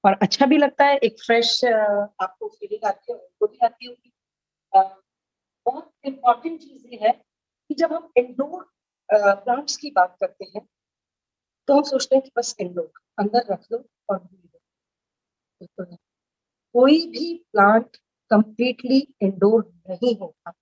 और अच्छा भी लगता है, एक फ्रेश आपको फीलिंग आती है, उनको भी आती होगी। बहुत इम्पोर्टेंट चीज ये है कि जब हम इंडोर प्लांट्स की बात करते हैं तो हम सोचते हैं कि बस इंडोर, अंदर रख दो और भूल दो। तो कोई भी प्लांट कंप्लीटली इंडोर नहीं होता,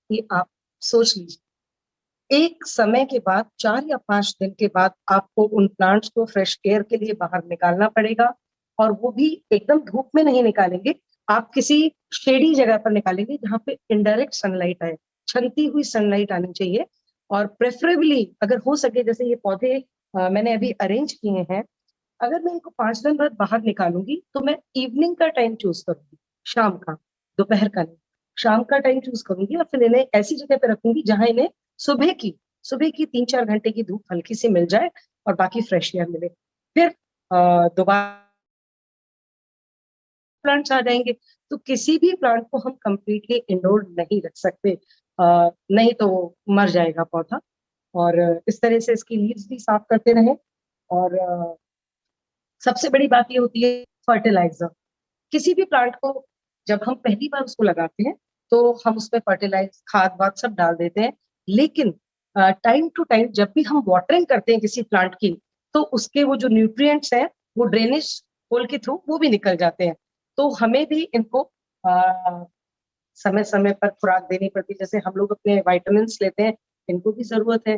ये आप सोच लीजिए। एक समय के बाद, 4 या 5 दिन के बाद, आपको उन प्लांट्स को फ्रेश एयर के लिए बाहर निकालना पड़ेगा, और वो भी एकदम धूप में नहीं निकालेंगे। आप किसी शेडी जगह पर निकालेंगे जहाँ पे इनडायरेक्ट सनलाइट आए, छनती हुई सनलाइट आनी चाहिए। और प्रेफरेबली अगर हो सके, जैसे ये पौधे मैंने अभी अरेंज किए हैं, अगर मैं इनको 5 दिन बाद बाहर निकालूंगी तो मैं इवनिंग का टाइम चूज करूंगी, शाम का, दोपहर का नहीं, शाम का टाइम चूज करूंगी। और फिर इन्हें ऐसी जगह पे रखूंगी जहां इन्हें सुबह की 3-4 घंटे की धूप हल्की सी मिल जाए और बाकी फ्रेश एयर मिले। फिर दोबारा प्लांट्स आ जाएंगे। तो किसी भी प्लांट को हम कंप्लीटली इंडोर नहीं रख सकते, नहीं तो वो मर जाएगा पौधा। और इस तरह से इसकी लीव्स भी साफ करते रहे। और सबसे बड़ी बात ये होती है फर्टिलाइजर। किसी भी प्लांट को जब हम पहली बार उसको लगाते हैं तो हम उसमें फर्टिलाइज, खाद वाद सब डाल देते हैं, लेकिन टाइम टू टाइम जब भी हम वाटरिंग करते हैं किसी प्लांट की, तो उसके वो जो न्यूट्रिएंट्स हैं वो ड्रेनेज होल के थ्रू वो भी निकल जाते हैं। तो हमें भी इनको समय समय पर खुराक देनी पड़ती है। जैसे हम लोग अपने वाइटामिन लेते हैं, इनको भी जरूरत है।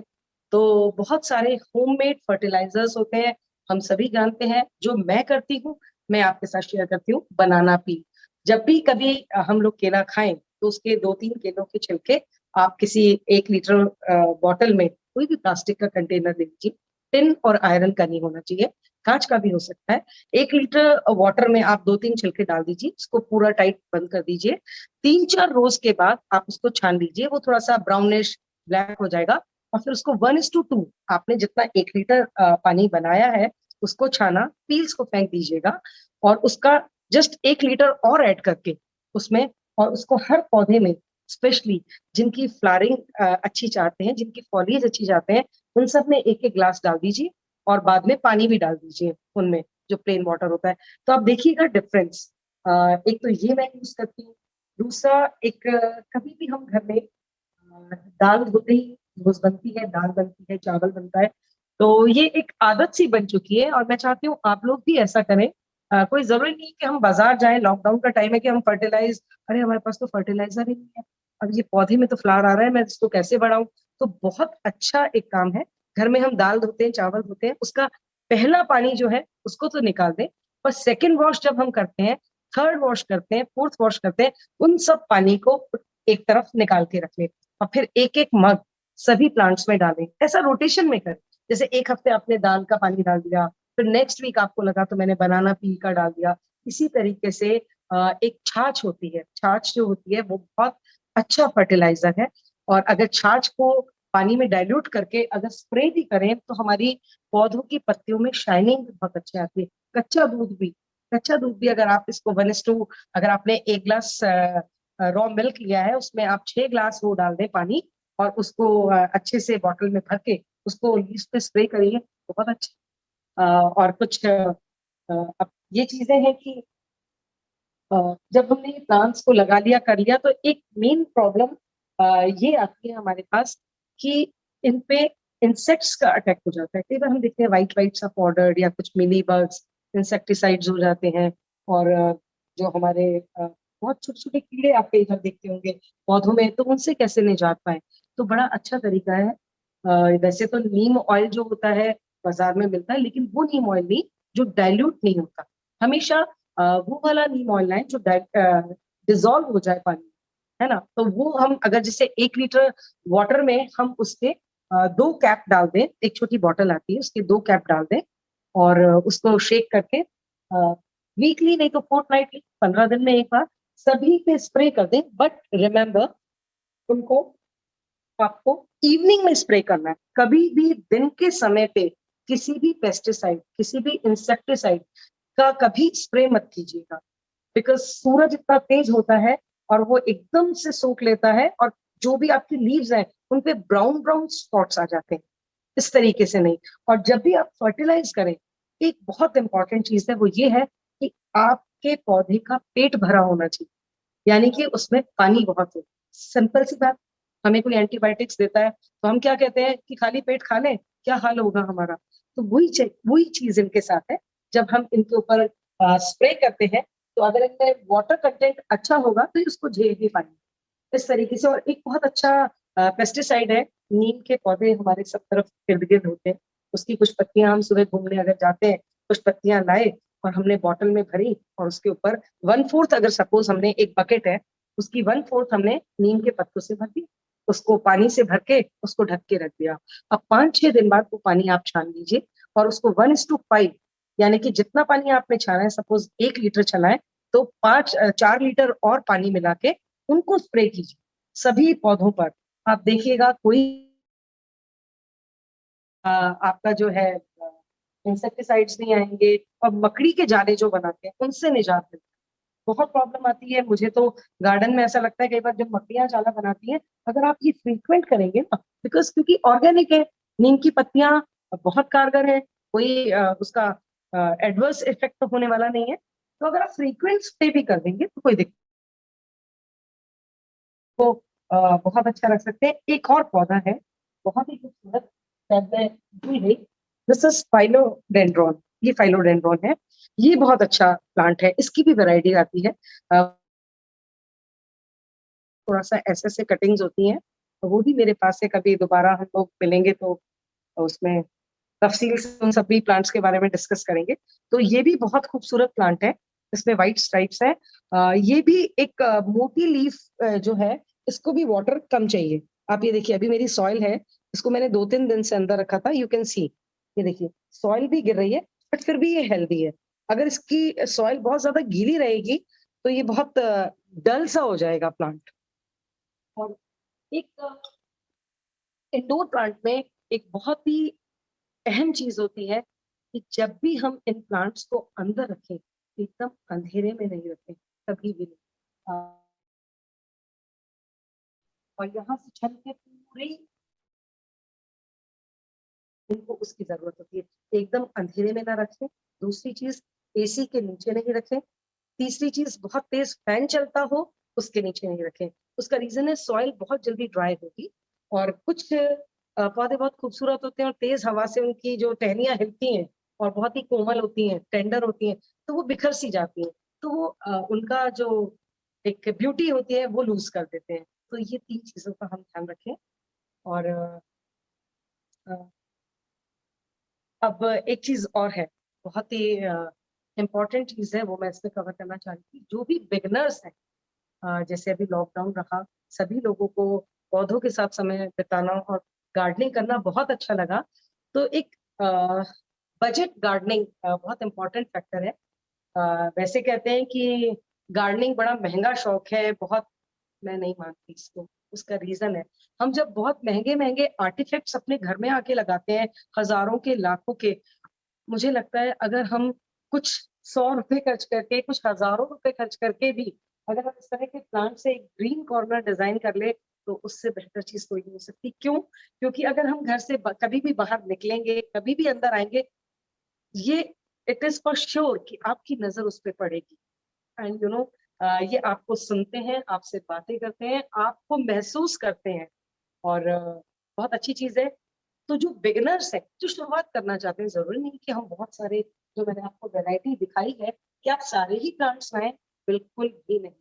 तो बहुत सारे होममेड फर्टिलाइजर्स होते हैं, हम सभी जानते हैं। जो मैं करती हूँ, मैं आपके साथ शेयर करती हूँ, बनाना पी। जब भी कभी हम लोग केला खाएं तो उसके 2-3 केलों के छिलके आप किसी 1 लीटर बॉटल में, कोई भी प्लास्टिक का कंटेनर ले लीजिए, टिन और आयरन का नहीं होना चाहिए, कांच का भी हो सकता है। 1 लीटर वाटर में आप 2-3 छिलके डाल दीजिए, उसको पूरा टाइट बंद कर दीजिए। 3-4 रोज के बाद आप उसको छान लीजिए, वो थोड़ा सा ब्राउनिश ब्लैक हो जाएगा। और फिर उसको 1:2, आपने जितना 1 लीटर पानी बनाया है उसको छाना, पील्स को फेंक दीजिएगा, और उसका जस्ट 1 लीटर और ऐड करके उसमें, और उसको हर पौधे में, स्पेशली जिनकी फ्लावरिंग अच्छी चाहते हैं, जिनकी फॉलिएज अच्छी चाहते हैं, उन सब में 1-1 ग्लास डाल दीजिए, और बाद में पानी भी डाल दीजिए उनमें, जो प्लेन वाटर होता है। तो आप देखिएगा डिफरेंस। एक तो ये मैं यूज करती हूँ। दूसरा, एक कभी भी हम घर में दाल धोते ही रोज बनती है, दाल बनती है, चावल बनता है, तो ये एक आदत सी बन चुकी है, और मैं चाहती हूँ आप लोग भी ऐसा करें। कोई जरूरी नहीं कि हम बाजार जाएं, लॉकडाउन का टाइम है कि हम फर्टिलाइज, अरे हमारे पास तो फर्टिलाइजर ही नहीं है, अब ये पौधे में तो फ्लावर आ रहा है, मैं इसको कैसे बढ़ाऊं। तो बहुत अच्छा एक काम है, घर में हम दाल धोते हैं, चावल धोते हैं, उसका पहला पानी जो है उसको तो निकाल दें, पर सेकेंड वॉश जब हम करते हैं थर्ड वॉश करते हैं, फोर्थ वॉश करते हैं, उन सब पानी को एक तरफ निकाल के रख लें और फिर एक एक मग सभी प्लांट्स में डालें। ऐसा रोटेशन में करें, जैसे एक हफ्ते आपने दाल का पानी डाल दिया, फिर नेक्स्ट वीक आपको लगा तो मैंने बनाना पील का डाल दिया। इसी तरीके से एक छाछ होती है, छाछ जो होती है वो बहुत अच्छा फर्टिलाइजर है, और अगर छाछ को पानी में डाइल्यूट करके अगर स्प्रे भी करें तो हमारी पौधों की पत्तियों में शाइनिंग बहुत अच्छी आती है। कच्चा दूध भी अगर आप इसको 1:2, अगर आपने 1 ग्लास रॉ मिल्क लिया है उसमें आप 6 ग्लास वो डाल दें पानी, और उसको अच्छे से बॉटल में भर के उसको लीव्स पे स्प्रे करिए, बहुत अच्छा। और कुछ अब ये चीजें हैं कि जब हमने ये प्लांट्स को लगा लिया कर लिया तो एक मेन प्रॉब्लम ये आती है हमारे पास कि इन पे इंसेक्ट्स का अटैक हो जाता है। कई बार हम देखते हैं वाइट वाइट सा पाउडर या कुछ मिली बग्स इंसेक्टिसाइड्स हो जाते हैं, और जो हमारे बहुत छोटे छोटे कीड़े आप कई बार देखते होंगे पौधों में, तो उनसे कैसे निजात पाए। तो बड़ा अच्छा तरीका है, वैसे तो नीम ऑयल जो होता है बाजार में मिलता है, लेकिन वो नीम ऑयल नहीं जो डाइल्यूट नहीं होता। हमेशा वो वाला नीम ऑयल लाएं जो डिजोल्व हो जाए पानी में, है ना। तो वो हम अगर जैसे 1 लीटर वाटर में हम उसके 2 कैप डाल दें, एक छोटी बॉटल आती है उसके 2 कैप डाल दें, और उसको शेक करके वीकली नहीं तो फोर्टनाइटली 15 दिन में एक बार सभी पे स्प्रे कर दें। बट रिमेम्बर, उनको आपको इवनिंग में स्प्रे करना है, कभी भी दिन के समय पे किसी भी पेस्टिसाइड, किसी भी इंसेक्टिसाइड का कभी स्प्रे मत कीजिएगा, बिकॉज सूरज इतना तेज होता है और वो एकदम से सोख लेता है, और जो भी आपकी लीव्स हैं उन पे ब्राउन ब्राउन स्पॉट्स आ जाते हैं। इस तरीके से नहीं। और जब भी आप फर्टिलाइज करें, एक बहुत इंपॉर्टेंट चीज है, वो ये है कि आपके पौधे का पेट भरा होना चाहिए, यानी कि उसमें पानी बहुत हो। सिंपल सी बात, हमें कोई एंटीबायोटिक्स देता है तो हम क्या कहते हैं कि खाली पेट खा लें, क्या हाल होगा हमारा। तो वही चीज इनके साथ है। जब हम इनके ऊपर स्प्रे करते हैं तो अगर इनमें वाटर कंटेंट अच्छा होगा तो ये उसको झेल भी पाएंगे इस तरीके से। और एक बहुत अच्छा पेस्टिसाइड है, नीम के पौधे हमारे सब तरफ इर्द गिर्द होते हैं, उसकी कुछ पत्तियां हम सुबह घूमने अगर जाते हैं, कुछ पत्तियां लाए और हमने बॉटल में भरी, और उसके ऊपर 1/4, अगर सपोज हमने एक बकेट है उसकी 1/4 हमने नीम के पत्तों से भर दी, उसको पानी से भर के उसको ढक के रख दिया। अब 5-6 दिन बाद वो पानी आप छान लीजिए और उसको 1:5, यानी कि जितना पानी आपने छाना है, सपोज 1 लीटर छना है तो 4 लीटर और पानी मिला के उनको स्प्रे कीजिए सभी पौधों पर। आप देखिएगा कोई आपका जो है इंसेक्टिसाइड्स नहीं आएंगे, और मकड़ी के जाले जो बनाते हैं उनसे निजात मिलती है। बहुत प्रॉब्लम आती है मुझे तो गार्डन में, ऐसा लगता है कई बार जब मकड़ियां जाला बनाती हैं, अगर आप ये फ्रीक्वेंट करेंगे ना, बिकॉज क्योंकि ऑर्गेनिक है, नीम की पत्तियां बहुत कारगर है, कोई उसका एडवर्स इफेक्ट तो होने वाला नहीं है। तो अगर आप फ्रीक्वेंट स्प्रे भी कर देंगे तो कोई दिक्कत को बहुत अच्छा रख सकते हैं। एक और पौधा है बहुत ही खूबसूरत, दिस इज फाइलोडेंड्रॉन। ये फाइलोडेंड्रॉन है, ये बहुत अच्छा प्लांट है, इसकी भी वैरायटी आती है। थोड़ा सा ऐसे ऐसे कटिंग्स होती हैं, तो वो भी मेरे पास है, कभी दोबारा हम लोग मिलेंगे तो उसमें तफसील से उन सभी प्लांट्स के बारे में डिस्कस करेंगे। तो ये भी बहुत खूबसूरत प्लांट है, इसमें व्हाइट स्ट्राइप्स है। ये भी एक मोटी लीफ जो है, इसको भी वाटर कम चाहिए। आप ये देखिए, अभी मेरी सॉइल है, इसको मैंने 2-3 दिन से अंदर रखा था, यू कैन सी, ये देखिए सॉइल भी गिर रही है, बट फिर भी ये हेल्दी है। अगर इसकी सॉइल बहुत ज्यादा गीली रहेगी तो ये बहुत डल सा हो जाएगा प्लांट। और एक इंडोर प्लांट में एक बहुत ही अहम चीज होती है कि जब भी हम इन प्लांट्स को अंदर रखें, एकदम अंधेरे में नहीं रखें, कभी भी नहीं। और यहाँ से छत के पूरे इनको उसकी जरूरत होती है, एकदम अंधेरे में ना रखें। दूसरी चीज, एसी के नीचे नहीं रखें। तीसरी चीज, बहुत तेज फैन चलता हो उसके नीचे नहीं रखें। उसका रीजन है सॉइल बहुत जल्दी ड्राई होगी, और कुछ पौधे बहुत खूबसूरत होते हैं और तेज हवा से उनकी जो टहनियां हिलती हैं और बहुत ही कोमल होती हैं, टेंडर होती हैं, तो वो बिखर सी जाती हैं, तो वो उनका जो एक ब्यूटी होती है वो लूज कर देते हैं। तो ये 3 चीजों का हम ध्यान रखें। और अब एक चीज और है, बहुत ही इम्पोर्टेंट चीज है वो मैं इसमें कवर करना चाहती हूँ। जो भी बिगनर्स हैं, जैसे अभी लॉकडाउन रहा, सभी लोगों को पौधों के साथ समय बिताना और गार्डनिंग करना बहुत अच्छा लगा। तो एक बजट गार्डनिंग बहुत इम्पोर्टेंट फैक्टर है। वैसे कहते हैं कि गार्डनिंग बड़ा महंगा शौक है, बहुत, मैं नहीं मानती इसको। उसका रीजन है, हम जब बहुत महंगे महंगे आर्टिफैक्ट्स अपने घर में आके लगाते हैं, हजारों के लाखों के, मुझे लगता है अगर हम कुछ 100 रुपए खर्च करके, कुछ हजारों रुपए खर्च करके भी अगर हम इस तरह के प्लांट से एक ग्रीन कॉर्नर डिजाइन कर ले, तो उससे बेहतर चीज कोई नहीं हो सकती। क्यों? क्योंकि अगर हम घर से कभी भी बाहर निकलेंगे, कभी भी अंदर आएंगे, ये इट इज फॉर श्योर कि आपकी नजर उस पर पड़ेगी। एंड यू नो, ये आपको सुनते हैं, आपसे बातें करते हैं, आपको महसूस करते हैं, और बहुत अच्छी चीज है। तो जो बिगिनर्स है, जो शुरुआत करना चाहते हैं, जरूरी नहीं कि हम बहुत सारे, जो मैंने आपको वैरायटी दिखाई है, कि आप सारे ही प्लांट्स लाएं, बिल्कुल भी नहीं।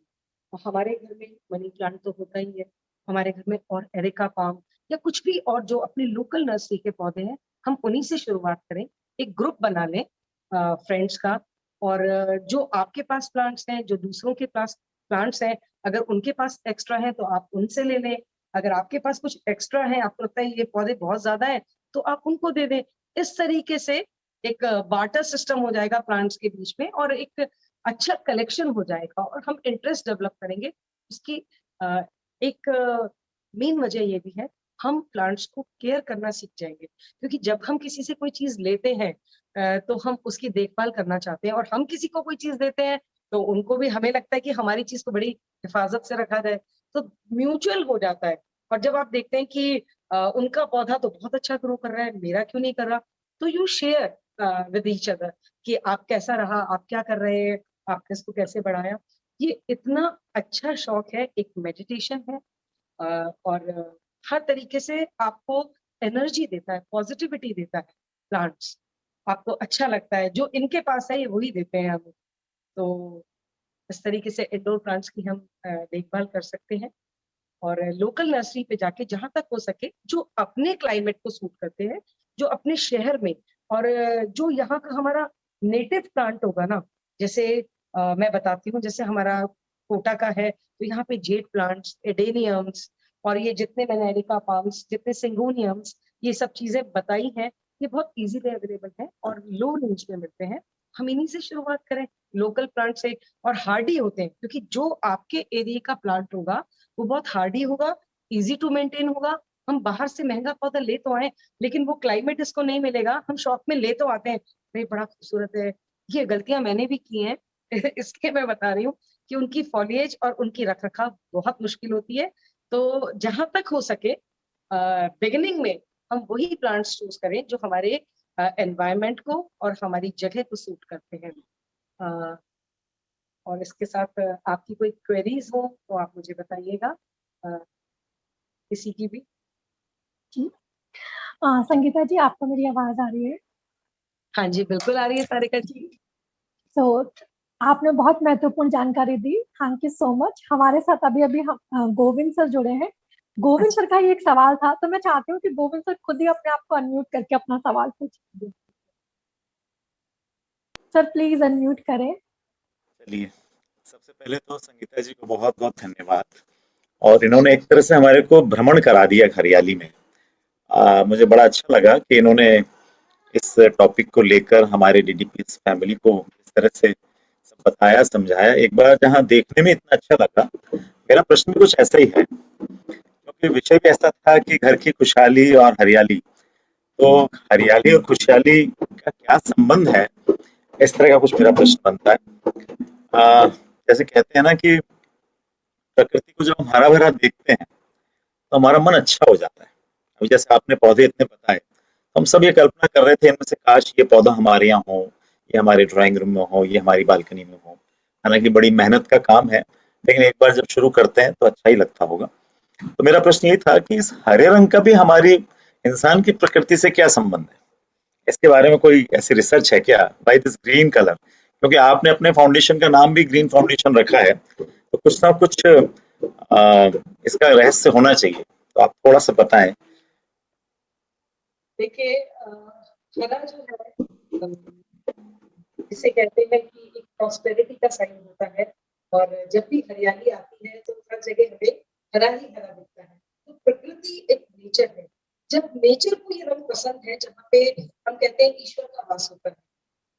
और हमारे घर में मनी प्लांट तो होता ही है, हमारे घर में और एरिका पाम या कुछ भी और जो अपने लोकल नर्सरी के पौधे हैं, हम उन्हीं से शुरुआत करें। एक ग्रुप बना लें फ्रेंड्स का, और जो आपके पास प्लांट्स हैं, जो दूसरों के पास प्लांट्स हैं, अगर उनके पास एक्स्ट्रा है तो आप उनसे ले लें। अगर आपके पास कुछ एक्स्ट्रा है, आपको लगता है ये पौधे बहुत ज्यादा है, तो आप उनको दे दें। इस तरीके से एक बार्टर सिस्टम हो जाएगा प्लांट्स के बीच में, और एक अच्छा कलेक्शन हो जाएगा, और हम इंटरेस्ट डेवलप करेंगे उसकी। अ, एक मेन वजह ये भी है, हम प्लांट्स को केयर करना सीख जाएंगे, क्योंकि जब हम किसी से कोई चीज लेते हैं, तो हम उसकी देखभाल करना चाहते हैं, और हम किसी को कोई चीज देते हैं तो उनको भी हमें लगता है कि हमारी चीज को बड़ी हिफाजत से रखा जाए, तो म्यूचुअल हो जाता है। और जब आप देखते हैं कि उनका पौधा तो बहुत अच्छा ग्रो कर रहा है, मेरा क्यों नहीं कर रहा, तो you share with each other कि आप कैसा रहा, आप क्या कर रहे हैं, आपने इसको कैसे बढ़ाया। ये इतना अच्छा शौक है, एक मेडिटेशन है, और हर तरीके से आपको एनर्जी देता है, पॉजिटिविटी देता है। प्लांट्स आपको अच्छा लगता है, जो इनके पास है ये वही देते हैं हमें। तो इस तरीके से इंडोर प्लांट्स की हम देखभाल कर सकते हैं, और लोकल नर्सरी पे जाके जहां तक हो सके, जो अपने क्लाइमेट को सूट करते हैं, जो अपने शहर में, और जो यहाँ का हमारा नेटिव प्लांट होगा ना, जैसे मैं बताती हूँ, जैसे हमारा कोटा का है, तो यहाँ पे जेड प्लांट्स, एडेनियम्स, और ये जितने मैंने एरिका पाम्स, जितने सिंगोनियम्स, ये सब चीजें बताई हैं, ये बहुत इजीली अवेलेबल है और लो रेंज में मिलते हैं। हम इन्हीं से शुरुआत करें, लोकल प्लांट से। और हार्डी होते हैं, क्योंकि जो आपके एरिया का प्लांट होगा वो बहुत हार्डी होगा, इजी टू मेंटेन होगा। हम बाहर से महंगा पौधा ले तो आए, लेकिन वो क्लाइमेट इसको नहीं मिलेगा। हम शॉप में ले तो आते हैं, भाई बड़ा खूबसूरत है, ये गलतियां मैंने भी की हैं इसलिए मैं बता रही हूँ कि उनकी फॉलिएज और उनकी रखरखाव बहुत मुश्किल होती है। तो जहां तक हो सके बिगिनिंग में हम वही प्लांट्स चूज करें जो हमारे एनवायरमेंट को और हमारी जगह को सूट करते हैं। अ, और इसके साथ आपकी कोई क्वेरीज हो तो आप मुझे बताइएगा, किसी की भी। जी। संगीता जी, आपको मेरी आवाज आ रही है? हाँ जी, बिल्कुल आ रही है सारिका जी। तो आपने बहुत महत्वपूर्ण जानकारी दी, थैंक यू सो मच। हमारे साथ अभी अभी हम गोविंद सर जुड़े हैं। गोविंद अच्छा, सर का ये एक सवाल था, तो मैं चाहती हूँ कि गोविंद सर खुद ही अपने आप को अनम्यूट करके अपना सवाल पूछें। सर प्लीज अनम्यूट करें। चलिए, सबसे पहले तो संगीता जी को बहुत बहुत धन्यवाद। और इन्होंने एक तरह से हमारे को भ्रमण करा दिया हरियाली में। मुझे बड़ा अच्छा लगा कि इन्होंने इस टॉपिक को लेकर हमारे डीडीपीएस फैमिली को इस तरह से सब बताया, समझाया। एक बार जहाँ देखने में इतना अच्छा लगा, मेरा प्रश्न भी कुछ ऐसा ही है, क्योंकि विषय भी ऐसा था कि घर की खुशहाली और हरियाली। तो हरियाली और खुशहाली का क्या संबंध है, इस तरह का कुछ मेरा प्रश्न बनता है। जैसे कहते हैं ना कि प्रकृति को जब हम हरा भरा देखते हैं तो हमारा मन अच्छा हो जाता है। अभी जैसे आपने पौधे इतने बताए, हम सब ये कल्पना कर रहे थे इनमें से काश ये पौधा हमारे यहाँ हो, ये हमारे ड्राइंग रूम में हो, ये हमारी बालकनी में हो। हालांकि बड़ी मेहनत का काम है, लेकिन एक बार जब शुरू करते हैं तो अच्छा ही लगता होगा। तो मेरा प्रश्न ये था कि इस हरे रंग का भी हमारी इंसान की प्रकृति से क्या संबंध है? इसके बारे में कोई ऐसी रिसर्च है क्या, बाय दिस ग्रीन कलर? क्योंकि आपने अपने फाउंडेशन का नाम भी ग्रीन फाउंडेशन रखा है, तो कुछ ना कुछ इसका रहस्य होना चाहिए। तो आप थोड़ा सा बताएं। देखिए, हरा जो है, जिसे कहते हैं कि एक प्रॉस्पेरिटी का साइन होता है। और जब भी हरियाली आती है तो हर जगह हमें हरा ही हरा दिखता है। तो प्रकृति एक नेचर है। जब नेचर को ये रंग पसंद है जहाँ पे हम कहते हैं ईश्वर का वास होता है।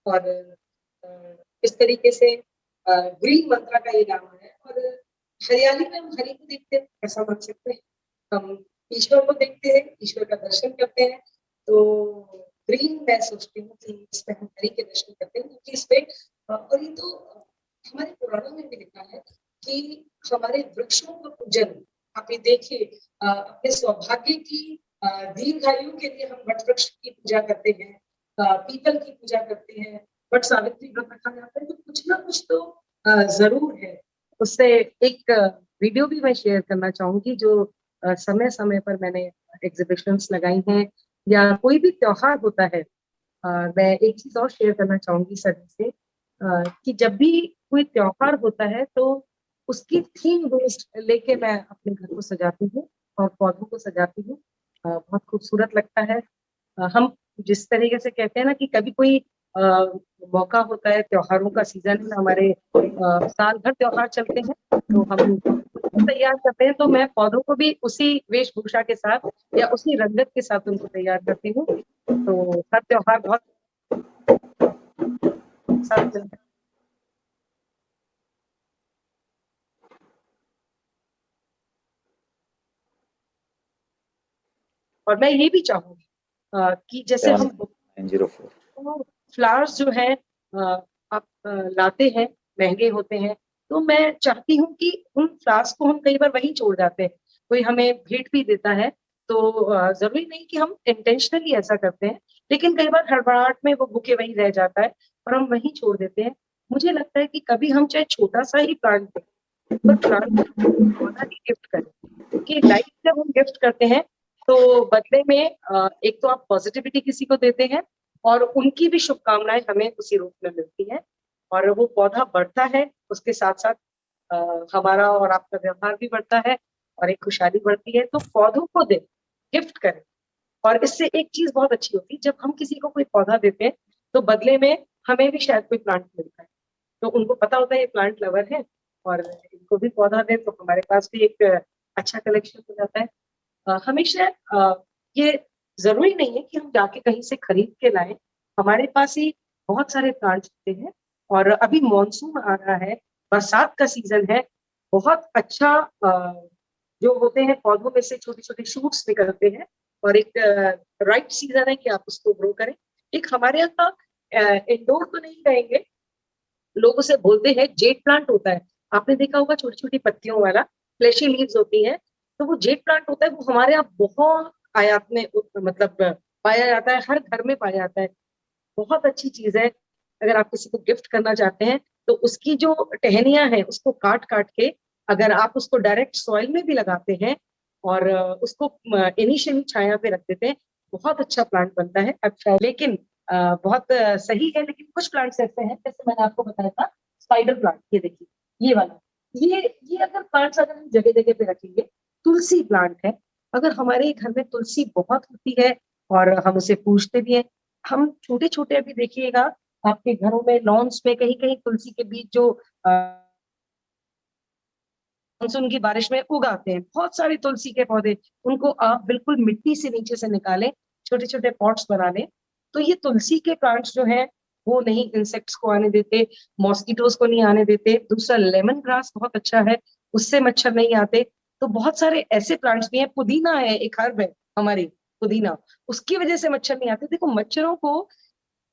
और इस तरीके से ग्रीन मंत्रा का ये नाम है। और हरियाली में हम हरि को देखते हैं, ऐसा मान सकते हैं। हम ईश्वर को देखते हैं, ईश्वर का दर्शन करते हैं। तो ग्रीन मैं सोचती हूँ कि इसमें हम हरि के दर्शन करते हैं, क्योंकि इसमें और ये तो हमारे पुराणों में भी लिखा है कि हमारे वृक्षों का पूजन, आप ये देखिए अपने सौभाग्य की दीर्घायु के लिए हम वट वृक्ष की पूजा करते हैं, पीपल की पूजा करते हैं, वट सावित्री व्रत रखा जाता है। तो कुछ ना कुछ तो जरूर है। उससे एक वीडियो भी मैं शेयर करना चाहूंगी जो समय समय पर मैंने एग्जीबिशंस लगाई हैं या कोई भी त्योहार होता है। मैं एक चीज और शेयर करना चाहूंगी सभी से कि जब भी कोई त्योहार होता है तो उसकी थीम बेस्ड लेके मैं अपने घर को सजाती हूँ और पौधों को सजाती हूँ। बहुत खूबसूरत लगता है। हम जिस तरीके से कहते हैं ना कि कभी कोई मौका होता है, त्योहारों का सीजन है, हमारे साल भर त्योहार चलते हैं, तो हम तैयार करते हैं। तो मैं पौधों को भी उसी वेशभूषा के साथ या उसी रंगत के साथ उनको तैयार करती हूँ। तो हर त्योहार बहुत साथ चलता है। और मैं ये भी चाहूंगी कि जैसे हम 904 फ्लावर्स जो है आप लाते हैं, महंगे होते हैं, तो मैं चाहती हूँ कि उन फ्लावर्स को हम कई बार वहीं छोड़ जाते हैं। कोई हमें भेंट भी देता है तो जरूरी नहीं कि हम इंटेंशनली ऐसा करते हैं, लेकिन कई बार हड़बड़ाहट में वो बुके वहीं रह जाता है और हम वहीं छोड़ देते हैं। मुझे लगता है कि कभी हम चाहे छोटा सा ही प्लांट दें, पर प्लांट पौधा ही गिफ्ट करें, क्योंकि लाइफ जब हम गिफ्ट करते हैं तो बदले में एक तो आप पॉजिटिविटी किसी को देते हैं और उनकी भी शुभकामनाएं हमें उसी रूप में मिलती हैं और वो पौधा बढ़ता है, उसके साथ साथ हमारा और आपका व्यवहार भी बढ़ता है और एक खुशहाली बढ़ती है। तो पौधों को दे, गिफ्ट करें। और इससे एक चीज बहुत अच्छी होती है, जब हम किसी को कोई पौधा देते हैं तो बदले में हमें भी शायद कोई प्लांट मिलता है। तो उनको पता होता है ये प्लांट लवर है और इनको भी पौधा दें तो हमारे पास भी एक अच्छा कलेक्शन हो जाता है। हमेशा ये जरूरी नहीं है कि हम जाके कहीं से खरीद के लाएं, हमारे पास ही बहुत सारे प्लांट्स होते हैं। और अभी मॉनसून आ रहा है, बरसात का सीजन है, बहुत अच्छा जो होते हैं पौधों में से छोटे छोटे शूट्स निकलते हैं और एक राइट सीजन है कि आप उसको ग्रो करें। एक हमारे यहाँ इंडोर तो नहीं कहेंगे, लोग उसे बोलते हैं जेट प्लांट होता है, आपने देखा होगा छोटी छोटी पत्तियों वाला, फ्लैशी लीव्स होती है। तो वो जेट प्लांट होता है, वो हमारे यहाँ बहुत आयात में मतलब पाया जाता है, हर घर में पाया जाता है। बहुत अच्छी चीज है। अगर आप किसी को गिफ्ट करना चाहते हैं तो उसकी जो टहनियां हैं उसको काट काट के अगर आप उसको डायरेक्ट सॉइल में भी लगाते हैं और उसको इनिशियली छाया पे रख देते हैं, बहुत अच्छा प्लांट बनता है। अच्छा, लेकिन बहुत सही है, लेकिन कुछ प्लांट्स ऐसे हैं जैसे मैंने आपको बताया था स्पाइडर प्लांट, ये देखिए ये वाला, ये अगर प्लांट्स अगर हम जगह जगह पे रखेंगे, तुलसी प्लांट है, अगर हमारे घर में तुलसी बहुत होती है और हम उसे पूजते भी हैं, हम छोटे छोटे अभी देखिएगा आपके घरों में लॉन्स में कहीं कहीं तुलसी के बीज जो मानसून की बारिश में उगाते हैं, बहुत सारे तुलसी के पौधे, उनको आप बिल्कुल मिट्टी से नीचे से निकालें, छोटे छोटे पॉट्स बना लें। तो ये तुलसी के प्लांट्स जो हैं वो नहीं इंसेक्ट्स को आने देते, मॉस्किटोज को नहीं आने देते। दूसरा लेमन ग्रास बहुत अच्छा है, उससे मच्छर नहीं आते। तो बहुत सारे ऐसे प्लांट्स भी हैं, पुदीना है, एक हर्ब है हमारी पुदीना, उसकी वजह से मच्छर नहीं आते। देखो मच्छरों को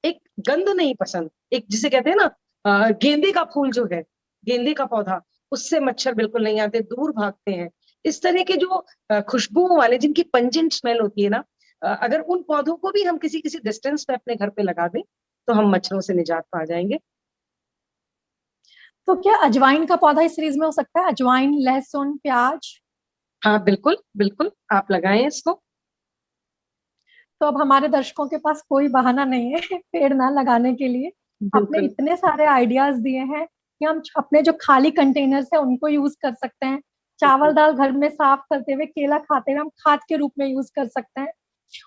एक गंध नहीं पसंद, एक जिसे कहते हैं ना गेंदे का फूल जो है, गेंदे का पौधा, उससे मच्छर बिल्कुल नहीं आते, दूर भागते हैं। इस तरह के जो खुशबुओं वाले जिनकी पंजेंट स्मेल होती है ना, अगर उन पौधों को भी हम किसी किसी डिस्टेंस पे अपने घर पे लगा दें तो हम मच्छरों से निजात पा जाएंगे। तो क्या अजवाइन का पौधा इस सीरीज में हो सकता है? अजवाइन, लहसुन, प्याज। हाँ बिल्कुल बिल्कुल, आप लगाएं इसको। तो अब हमारे दर्शकों के पास कोई बहाना नहीं है पेड़ ना लगाने के लिए। आपने बिल्कुल इतने सारे आइडियाज दिए हैं कि हम अपने जो खाली कंटेनर्स है उनको यूज कर सकते हैं। चावल दाल घर में साफ करते हुए, केला खाते हुए हम खाद के रूप में यूज कर सकते हैं।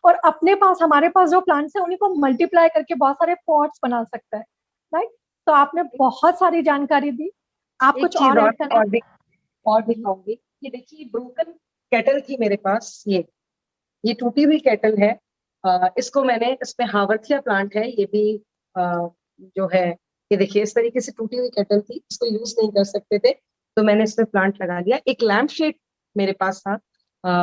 और अपने पास, हमारे पास जो प्लांट्स है उन्हीं को मल्टीप्लाई करके बहुत सारे पॉट्स बना सकते हैं। राइट। तो आपने बहुत सारी जानकारी दी, आप एक कुछ चीज और ऐड करना? और दिखाऊंगी। ये देखिए ब्रोकन केटल थी मेरे पास, ये टूटी हुई केटल है। इसको मैंने, इसमें हावरथिया प्लांट है, ये भी जो है, ये देखिए इस तरीके से टूटी हुई केटल थी, इसको यूज नहीं कर सकते थे, तो मैंने इसमें प्लांट लगा दिया। एक लैम्प शेड मेरे पास था,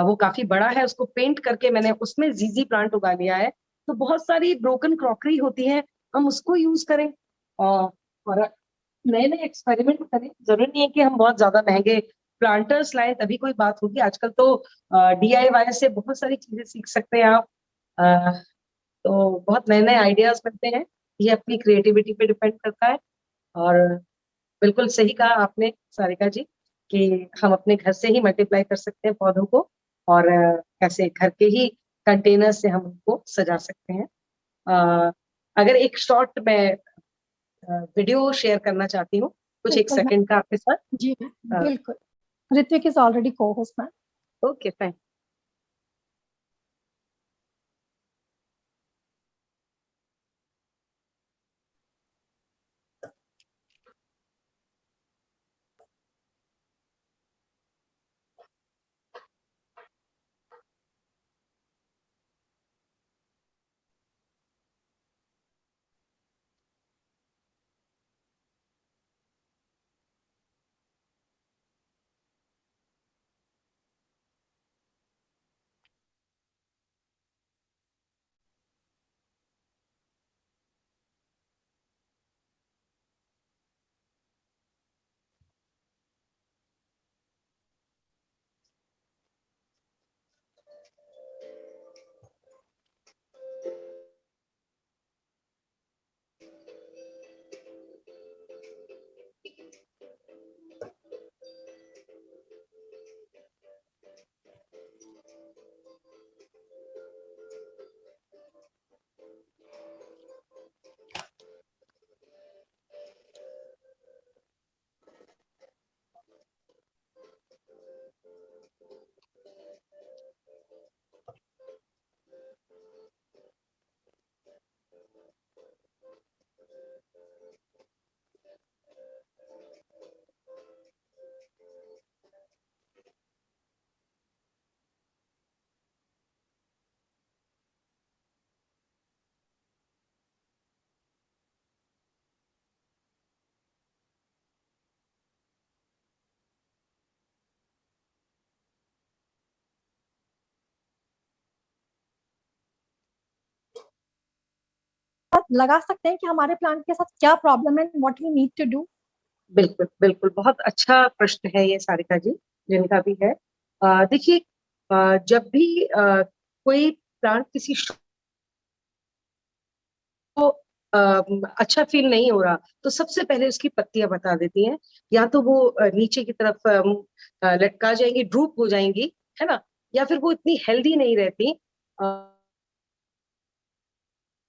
वो काफी बड़ा है, उसको पेंट करके मैंने उसमें जीजी प्लांट उगा लिया है। तो बहुत सारी ब्रोकन क्रॉकरी होती है, हम उसको यूज करें और नए नए एक्सपेरिमेंट करें। जरूरी नहीं है कि हम बहुत ज्यादा महंगे प्लांटर्स लाएं तभी कोई बात होगी। आजकल तो DIY से बहुत सारी चीजें सीख सकते हैं आप। अ, तो बहुत नए नए आइडियाज मिलते हैं, ये अपनी क्रिएटिविटी पे डिपेंड करता है। और बिल्कुल सही कहा आपने सारिका जी कि हम अपने घर से ही मल्टीप्लाई कर सकते हैं पौधों को, और कैसे घर के ही कंटेनर से हम उनको सजा सकते हैं। अ, अगर एक शॉर्ट मैं वीडियो शेयर करना चाहती हूँ, कुछ एक बिल्कुल मैम। सेकंड का आपके साथ। जी मैम, बिल्कुल। Ritwik is already co-host ma'am. Okay fine. लगा सकते हैं कि हमारे प्लांट के साथ क्या प्रॉब्लम है, what we need to do. बिल्कुल बिल्कुल, बहुत अच्छा प्रश्न है ये सारिका जी, जिनका भी है। देखिए, जब भी कोई प्लांट किसी को अच्छा फील नहीं हो रहा, तो सबसे पहले उसकी पत्तियां बता देती हैं। या तो वो नीचे की तरफ लटका जाएंगी, ड्रूप हो जाएंगी, है ना, या फिर वो इतनी हेल्दी नहीं रहती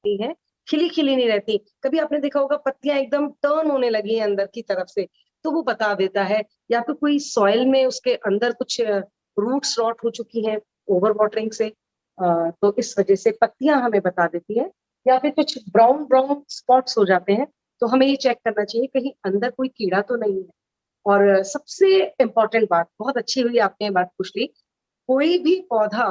है, खिली खिली नहीं रहती। कभी आपने देखा होगा पत्तियां एकदम टर्न होने लगी हैं अंदर की तरफ से, तो वो बता देता है। या तो कोई सॉइल में उसके अंदर कुछ रूट्स रॉट हो चुकी हैं ओवर वाटरिंग से, तो इस वजह से पत्तियां हमें बता देती है। या फिर कुछ ब्राउन ब्राउन स्पॉट्स हो जाते हैं, तो हमें ये चेक करना चाहिए कहीं अंदर कोई कीड़ा तो नहीं है। और सबसे इम्पोर्टेंट बात, बहुत अच्छी हुई आपने ये बात पूछ ली, कोई भी पौधा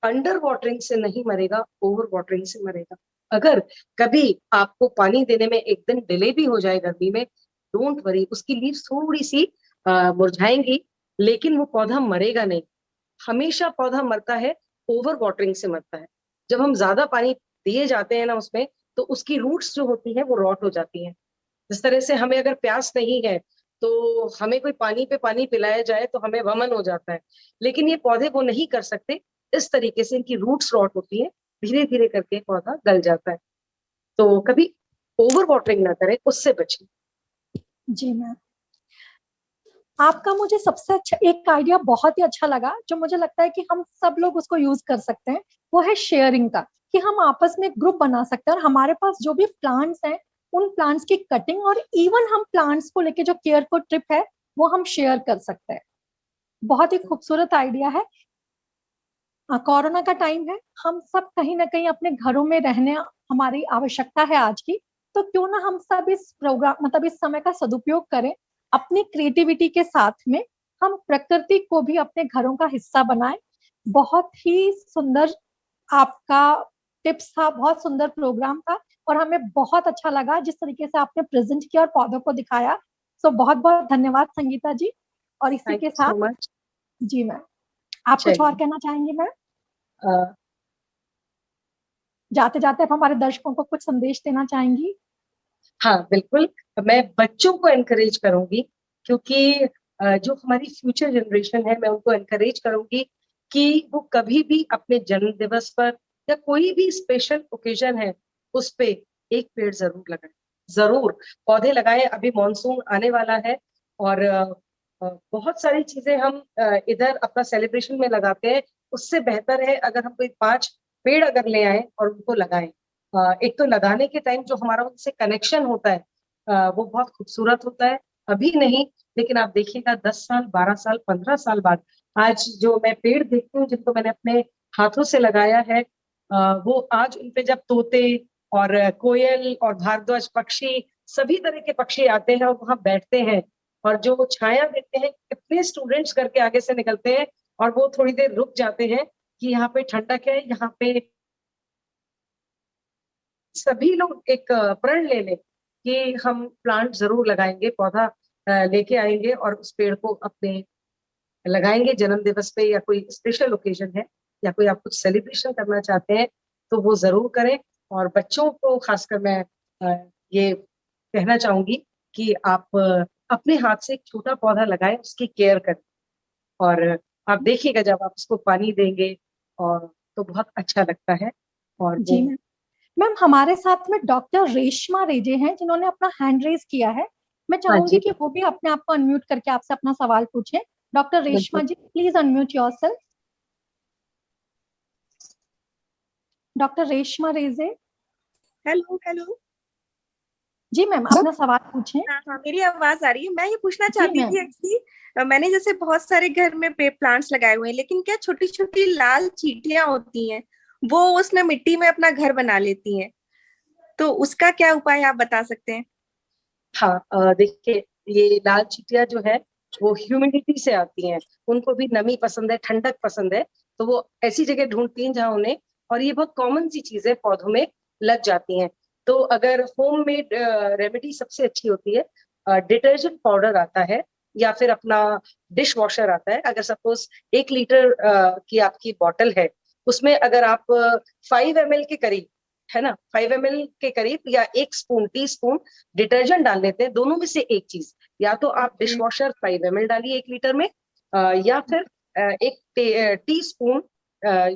अंडर वाटरिंग से नहीं मरेगा, ओवर वाटरिंग से मरेगा। अगर कभी आपको पानी देने में एक दिन डिले भी हो जाए गर्मी में, डोंट वरी, उसकी लीव्स थोड़ी सी मुरझाएंगी, लेकिन वो पौधा मरेगा नहीं। हमेशा पौधा मरता है, ओवर वाटरिंग से मरता है। जब हम ज्यादा पानी दिए जाते हैं ना उसमें, तो उसकी रूट्स जो होती हैं वो रॉट हो जाती हैं। जिस तरह से हमें अगर प्यास नहीं है, तो हमें कोई पानी पे पानी पिलाया जाए तो हमें वमन हो जाता है, लेकिन ये पौधे वो नहीं कर सकते। इस तरीके से इनकी रूट्स रॉट होती है, धीरे धीरे करके पौधा गल जाता है। तो कभी ओवर वाटरिंग ना करें, उससे बचें। जी मैम, आपका मुझे सबसे अच्छा एक आइडिया बहुत ही अच्छा लगा, जो मुझे लगता है कि हम सब लोग उसको यूज कर सकते हैं, वो है शेयरिंग का। कि हम आपस में ग्रुप बना सकते हैं और हमारे पास जो भी प्लांट्स हैं, उन प्लांट्स की कटिंग और इवन हम प्लांट्स को लेके जो केयर को ट्रिप है, वो हम शेयर कर सकते हैं। बहुत ही खूबसूरत आइडिया है। कोरोना का टाइम है, हम सब कहीं ना कहीं अपने घरों में रहने हमारी आवश्यकता है आज की। तो क्यों ना हम सब इस प्रोग्राम मतलब इस समय का सदुपयोग करें, अपनी क्रिएटिविटी के साथ में हम प्रकृति को भी अपने घरों का हिस्सा बनाएं। बहुत ही सुंदर आपका टिप्स था, बहुत सुंदर प्रोग्राम था और हमें बहुत अच्छा लगा जिस तरीके से आपने प्रेजेंट किया और पौधों को दिखाया। सो बहुत बहुत धन्यवाद संगीता जी। और इसी थैंक के यू सो साथ मच। जी मैम, आप कुछ और चलिए, कहना चाहेंगे मैम? अ, जाते जाते आप हमारे दर्शकों को कुछ संदेश देना चाहेंगी? हाँ बिल्कुल, मैं बच्चों को एनकरेज करूंगी, क्योंकि जो हमारी फ्यूचर जनरेशन है, मैं उनको एनकरेज करूंगी कि वो कभी भी अपने जन्म दिवस पर या कोई भी स्पेशल ओकेजन है उस पे एक पेड़ जरूर लगाएं, जरूर पौधे लगाएं। अभी मॉनसून आने वाला है और बहुत सारी चीजें हम इधर अपना सेलिब्रेशन में लगाते हैं, उससे बेहतर है अगर हम कोई 5 पेड़ अगर ले आए और उनको लगाएं। एक तो लगाने के टाइम जो हमारा उनसे कनेक्शन होता है वो बहुत खूबसूरत होता है। अभी नहीं, लेकिन आप देखिएगा 10 साल, 12 साल, 15 साल बाद आज जो मैं पेड़ देखती हूँ जिनको मैंने अपने हाथों से लगाया है, वो आज उनपे जब तोते और कोयल और भारद्वाज पक्षी, सभी तरह के पक्षी आते हैं और वहां बैठते हैं और जो वो छाया देते हैं, कितने स्टूडेंट्स करके आगे से निकलते हैं और वो थोड़ी देर रुक जाते हैं कि यहाँ पे ठंडक है, यहाँ पे सभी लोग एक प्रण ले लें कि हम प्लांट जरूर लगाएंगे, पौधा लेके आएंगे और उस पेड़ को अपने लगाएंगे जन्म दिवस पे, या कोई स्पेशल ओकेजन है या कोई आप कुछ सेलिब्रेशन करना चाहते हैं तो वो जरूर करें। और बच्चों को खासकर मैं ये कहना चाहूंगी कि आप अपने हाथ से एक छोटा पौधा लगाएं, उसकी केयर करें और आप देखिएगा जब आप उसको पानी देंगे और तो बहुत अच्छा लगता है। और जी वो मैम। मैम हमारे साथ में डॉक्टर रेशमा रेजे हैं जिन्होंने अपना हैंड रेज किया है। मैं हाँ चाहूंगी जी, कि वो भी अपने आप को अनम्यूट करके आपसे अपना सवाल पूछें। डॉक्टर रेशमा बिल्कुल। जी, please unmute yourself. Doctor Reshma Reje. Hello hello. जी मैम, अपना सवाल पूछें। हाँ हाँ, मेरी आवाज आ रही है। मैं ये पूछना जी चाहती मैम। थी एक्चुअली, मैंने जैसे बहुत सारे घर में प्लांट्स लगाए हुए हैं, लेकिन क्या छोटी छोटी लाल चींटियां होती हैं, वो उसमें मिट्टी में अपना घर बना लेती हैं, तो उसका क्या उपाय आप बता सकते हैं? हाँ, देखिए, ये लाल चींटियां जो है वो ह्यूमिडिटी से आती हैं, उनको भी नमी पसंद है, ठंडक पसंद है, तो वो ऐसी जगह ढूंढती हैं जहाँ उन्हें, और ये बहुत कॉमन सी चीजें पौधों में लग जाती हैं। तो अगर होम मेड रेमेडी सबसे अच्छी होती है, डिटर्जेंट पाउडर आता है या फिर अपना डिश वॉशर आता है। अगर सपोज 1 लीटर की आपकी बॉटल है, उसमें अगर आप 5 ml के करीब, है ना, 5 ml के करीब या 1 स्पून, टी स्पून डिटर्जेंट डाल लेते हैं, दोनों में से एक चीज, या तो आप डिश वॉशर 5 ml डालिए 1 लीटर में, या फिर एक टी स्पून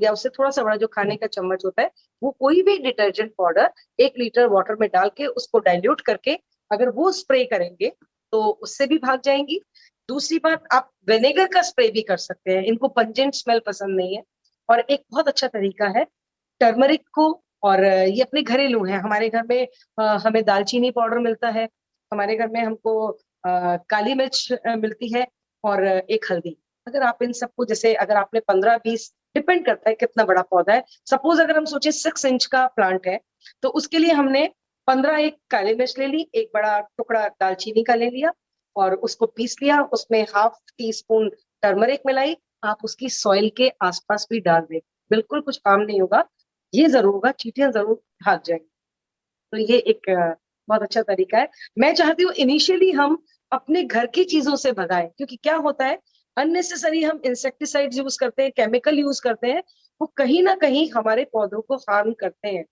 या उससे थोड़ा सा बड़ा जो खाने का चम्मच होता है, वो कोई भी डिटर्जेंट पाउडर 1 लीटर वाटर में डाल के उसको डाइल्यूट करके अगर वो स्प्रे करेंगे तो उससे भी भाग जाएंगी। दूसरी बात, आप विनेगर का स्प्रे भी कर सकते हैं, इनको पंजेंट स्मेल पसंद नहीं है। और एक बहुत अच्छा तरीका है टर्मरिक को, और ये अपने घरेलू है, हमारे घर में हमें दालचीनी पाउडर मिलता है, हमारे घर में हमको काली मिर्च मिलती है, और एक हल्दी। अगर आप इन सबको, जैसे अगर आपने 15-20, डिपेंड करता है कितना बड़ा पौधा है, सपोज अगर हम सोचे 6 इंच का प्लांट है तो उसके लिए हमने 15 एक काली मिर्च ले ली, एक बड़ा टुकड़ा दालचीनी का ले लिया और उसको पीस लिया, उसमें ½ टी स्पून टर्मरिक मिलाई, आप उसकी सॉइल के आसपास भी डाल दें, बिल्कुल कुछ काम नहीं होगा। ये जरूर होगा, चींटियां जरूर भाग जाएंगी। तो ये एक बहुत अच्छा तरीका है। मैं चाहती हूँ इनिशियली हम अपने घर की चीजों से भगाएं, क्योंकि क्या होता है, अननेसेसरी हम इंसेक्टिसाइड यूज करते हैं, केमिकल यूज करते हैं, वो कहीं ना कहीं हमारे पौधों को हार्म करते हैं।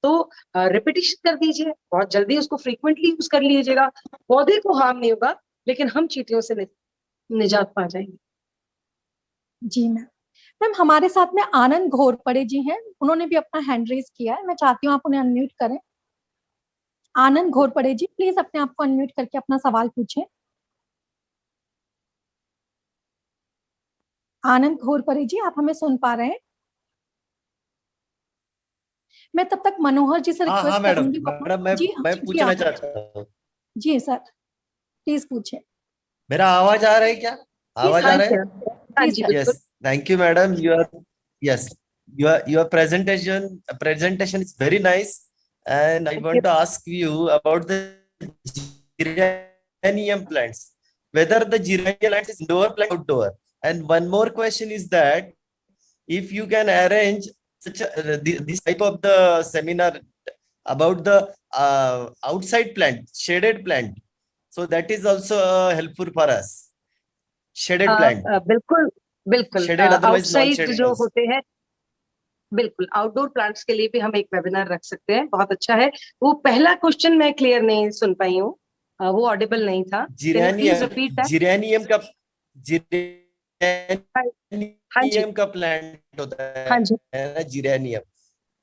तो रिपीटिशन कर दीजिए, बहुत जल्दी उसको फ्रीक्वेंटली यूज कर लीजिएगा, पौधे को हार्म नहीं होगा, लेकिन हम चींटियों से निजात पा जाएंगे। जी मैम। मैम हमारे साथ में आनंद घोरपड़े जी हैं, उन्होंने भी अपना हैंड रेज किया है। मैं चाहती हूँ आप उन्हें अनम्यूट करें। आनंद घोरपड़े जी, प्लीज अपने आप को अनम्यूट करके अपना सवाल पूछें। आनंद घोरपड़े जी, आप हमें सुन पा रहे हैं? मैं तब तक मनोहर जी से हाँ रिक्वेस्ट मैडम, करूंगी मैं जी मैं जी पूछना आप चाहता हूँ। जी सर, प्लीज पूछे। मेरा आवाज आ रहा है क्या? आवाज आ हाँ रहा जी, है? हाँ जी, बिल्कुल। Yes, thank you madam, you are, yes, your presentation is very nice, And I want to ask you about the geranium plants, whether the geranium plant is indoor plant or outdoor. And one more question is that if you can arrange such this type of the seminar about the outside plant, shaded plant, so that is also helpful for us. Shaded plant, बिल्कुल बिल्कुल shaded otherwise non outside shaded जो also. होते हैं, बिल्कुल आउटडोर प्लांट्स के लिए भी हम एक वेबिनार रख सकते हैं, बहुत अच्छा है। वो पहला क्वेश्चन मैं क्लियर नहीं सुन पाई हूँ, वो ऑडिबल नहीं था। Can you please repeat that? Geranium का हाँ जी, जिरेनियम का प्लांट होता हाँ जी, है ना, जिरेनियम,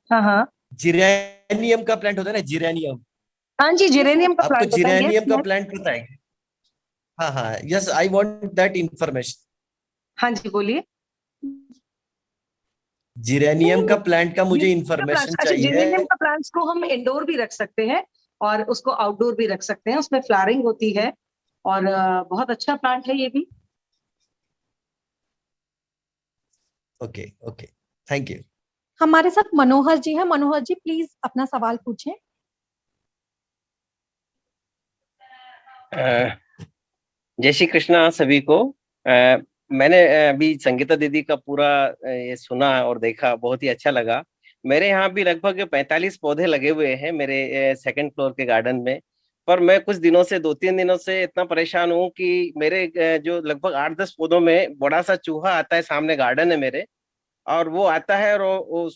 हाँ हाँ जिरेनियम का प्लांट होता है ना, जिरेनियम। हाँ जी, जेरेनियम का आपको प्लांट होता है। जिरेनियम का यस, प्लांट पता है? हाँ हाँ, yes, I want that information. हाँ जी, बोलिए। जिरेनियम का प्लांट का मुझे जेरेनियम का इंफॉर्मेशन प्लांट्स, अच्छा, चाहिए। जेरेनियम का प्लांट्स को हम इंडोर भी रख सकते हैं और उसको आउटडोर भी रख सकते हैं, उसमें फ्लावरिंग होती है और बहुत अच्छा प्लांट है ये भी। Okay okay, thank you. हमारे साथ मनोहर जी हैं। मनोहर जी प्लीज अपना सवाल पूछें। जय श्री कृष्णा सभी को। मैंने अभी संगीता दीदी का पूरा ये सुना और देखा, बहुत ही अच्छा लगा। मेरे यहाँ भी लगभग 45 पौधे लगे हुए हैं मेरे सेकंड फ्लोर के गार्डन में। पर मैं कुछ दिनों से, 2-3 दिनों से इतना परेशान हूँ कि मेरे जो लगभग 8-10 पौधों में बड़ा सा चूहा आता है। सामने गार्डन है मेरे, और वो आता है और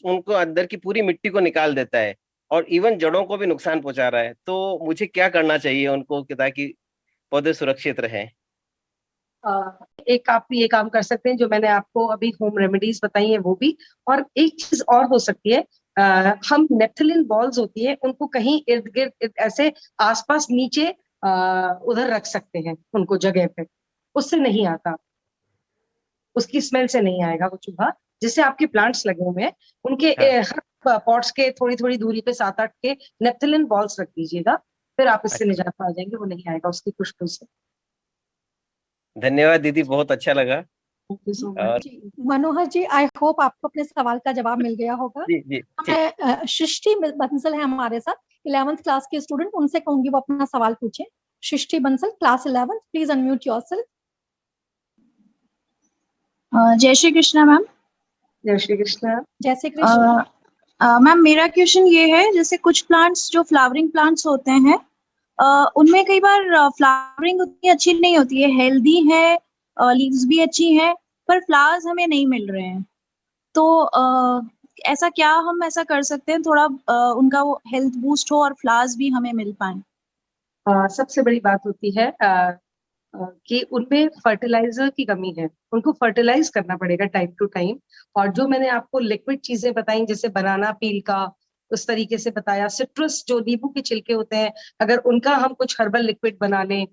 उनको अंदर की पूरी मिट्टी को निकाल देता है और इवन जड़ों को भी नुकसान पहुंचा रहा है। तो मुझे क्या करना चाहिए उनको ताकि पौधे सुरक्षित रहें? एक आप ये काम कर सकते हैं जो मैंने आपको अभी होम रेमेडीज बताई है वो भी, और एक चीज और हो सकती है, हम नेफ्थलीन बॉल्स होती है उनको कहीं इर्द गिर्द ऐसे आसपास नीचे उधर रख सकते हैं उनको जगह पे, उससे नहीं आता, उसकी स्मेल से नहीं आएगा वो चूहा। जिससे आपके प्लांट्स लगे हुए हैं उनके हर पॉट्स के थोड़ी थोड़ी दूरी पे 7-8 के नेफ्थलीन बॉल्स रख दीजिएगा, फिर आप इससे निजात पा जाएंगे, वो नहीं आएगा उसकी खुशबू से। धन्यवाद दीदी, बहुत अच्छा लगा। थैंक यू सो और much. Manohar ji, I hope आपको अपने सवाल का जवाब मिल गया होगा। जी जी ठीक। मैं सृष्टि बंसल है हमारे साथ, 11th क्लास की स्टूडेंट, उनसे कहूंगी वो अपना सवाल पूछे। Srishti Bansal, class 11, please unmute yourself. जय श्री कृष्णा मैम। जय श्री कृष्ण। जय श्री कृष्ण। मैम मेरा क्वेश्चन ये है, जैसे कुछ प्लांट्स जो फ्लावरिंग प्लांट्स होते हैं उनमें कई बार फ्लावरिंग उतनी अच्छी नहीं होती है, हेल्दी है, लीव्स भी अच्छी हैं, पर फ्लावर्स हमें नहीं मिल रहे हैं। तो ऐसा क्या हम ऐसा कर सकते हैं थोड़ा उनका वो हेल्थ बूस्ट हो और फ्लावर्स भी हमें मिल पाए? सबसे बड़ी बात होती है कि उनमें फर्टिलाइजर की कमी है, उनको फर्टिलाइज करना पड़ेगा टाइम टू टाइम। और जो मैंने आपको लिक्विड चीजें बताई, जैसे बनाना पील का उस तरीके से बताया, सिट्रस जो नींबू के छिलके होते हैं, अगर उनका हम कुछ हर्बल लिक्विड बना लें